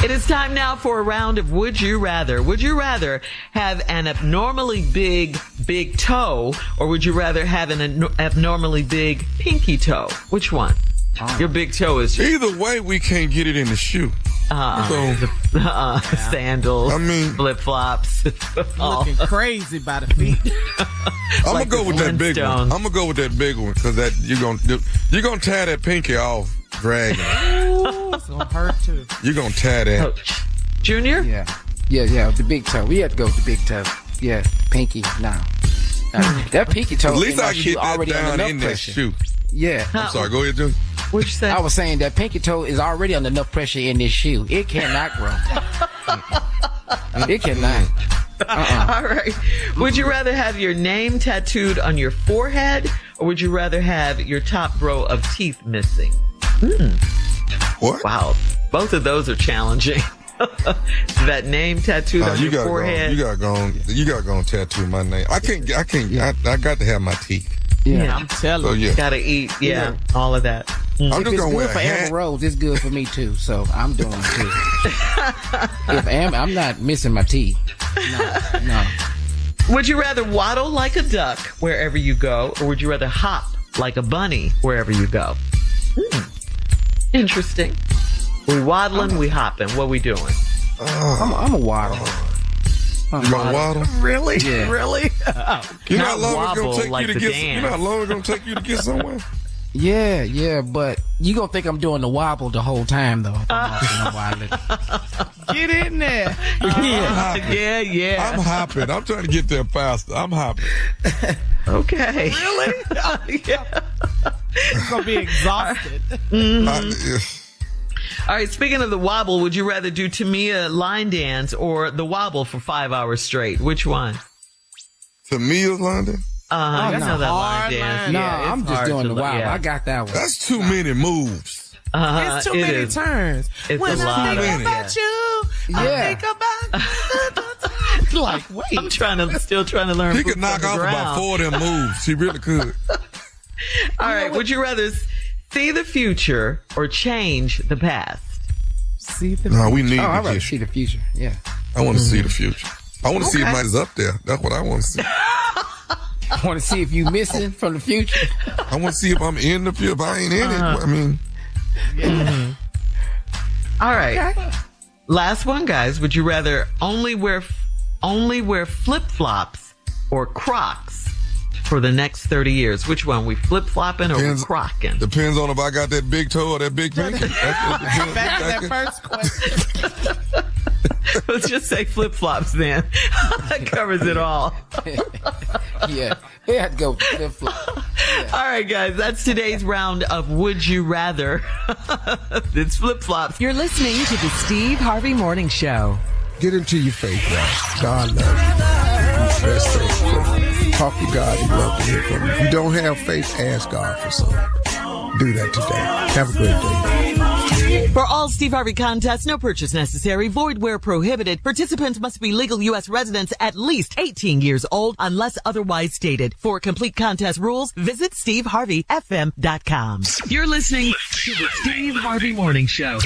It is time now for a round of Would You Rather. Would you rather have an abnormally big toe, or would you rather have an abnormally big pinky toe? Which one? Your big toe is... Either way, we can't get it in the shoe. Sandals, flip-flops. Looking crazy by the feet. I'm going to go with that big one. I'm going to go with that big one because that you're going to tie that pinky off. Dragging. Ooh, it's gonna hurt too. You're gonna tie that. Junior? Yeah, the big toe. We had to go with the big toe. Yeah, pinky, nah. That pinky toe. At least I get that down in that shoe. Yeah. I'm sorry, go ahead, Junior. What you say? I was saying that pinky toe is already under enough pressure in this shoe. It cannot grow. It cannot. All right. Would you rather have your name tattooed on your forehead, or would you rather have your top row of teeth missing? What? Wow. Both of those are challenging. That name tattooed on your forehead. You gotta go and tattoo my name. I can't. I got to have my teeth. Yeah, I'm telling you. Gotta eat. Yeah, all of that. I'm just gonna wear a hat. If it's good for Amber Rose, it's good for me too. So I'm doing it too. I'm not missing my teeth. No. Would you rather waddle like a duck wherever you go, or would you rather hop like a bunny wherever you go? Interesting. We waddling, we hopping. What we doing? I'm a waddle. You gonna waddle? Really? Yeah. Really? You know how long it's gonna take you to get? You know how long it's gonna take you to get somewhere? Yeah, but you gonna think I'm doing the wobble the whole time though. Get in there. Yeah. I'm hopping. I'm trying to get there faster. I'm hopping. Okay. Really? Yeah. It's gonna be exhausted. All right, speaking of the wobble, would you rather do Tamia line dance or the wobble for 5 hours straight? Which one? Tamia's line dance? I know that line dance. No, I'm just doing the wobble. I got that one. That's too many moves. It's too many turns. It's when a lot I think about you, I think about like, wait. I'm still trying to learn. He could knock off about 4 of them moves. He really could. All right, would you rather see the future or change the past? See the future. No, we need I'd the rather see the future. Yeah. I want to see the future. I want to see if mine's up there. That's what I want to see. I want to see if you missing from the future. I want to see if I'm in the future. If I ain't in it, I mean. Yeah. All right. Okay. Last one, guys. Would you rather only wear flip-flops or Crocs for the next 30 years? Which one? We flip-flopping or we crocking? Depends on if I got that big toe or that big pinky. Back to that first question. Let's just say flip-flops then. That covers it all. Yeah, I'd go with flip-flops. Yeah. All right, guys, that's today's round of Would You Rather. It's flip-flops. You're listening to the Steve Harvey Morning Show. Get into your faith, guys. God loves you. Best thing. Talk to God. He'd love to hear from you. If you don't have faith, ask God for something. Do that today. Have a great day. For all Steve Harvey contests, no purchase necessary, void where prohibited. Participants must be legal U.S. residents at least 18 years old unless otherwise stated. For complete contest rules, visit SteveHarveyFM.com. You're listening to the Steve Harvey Morning Show.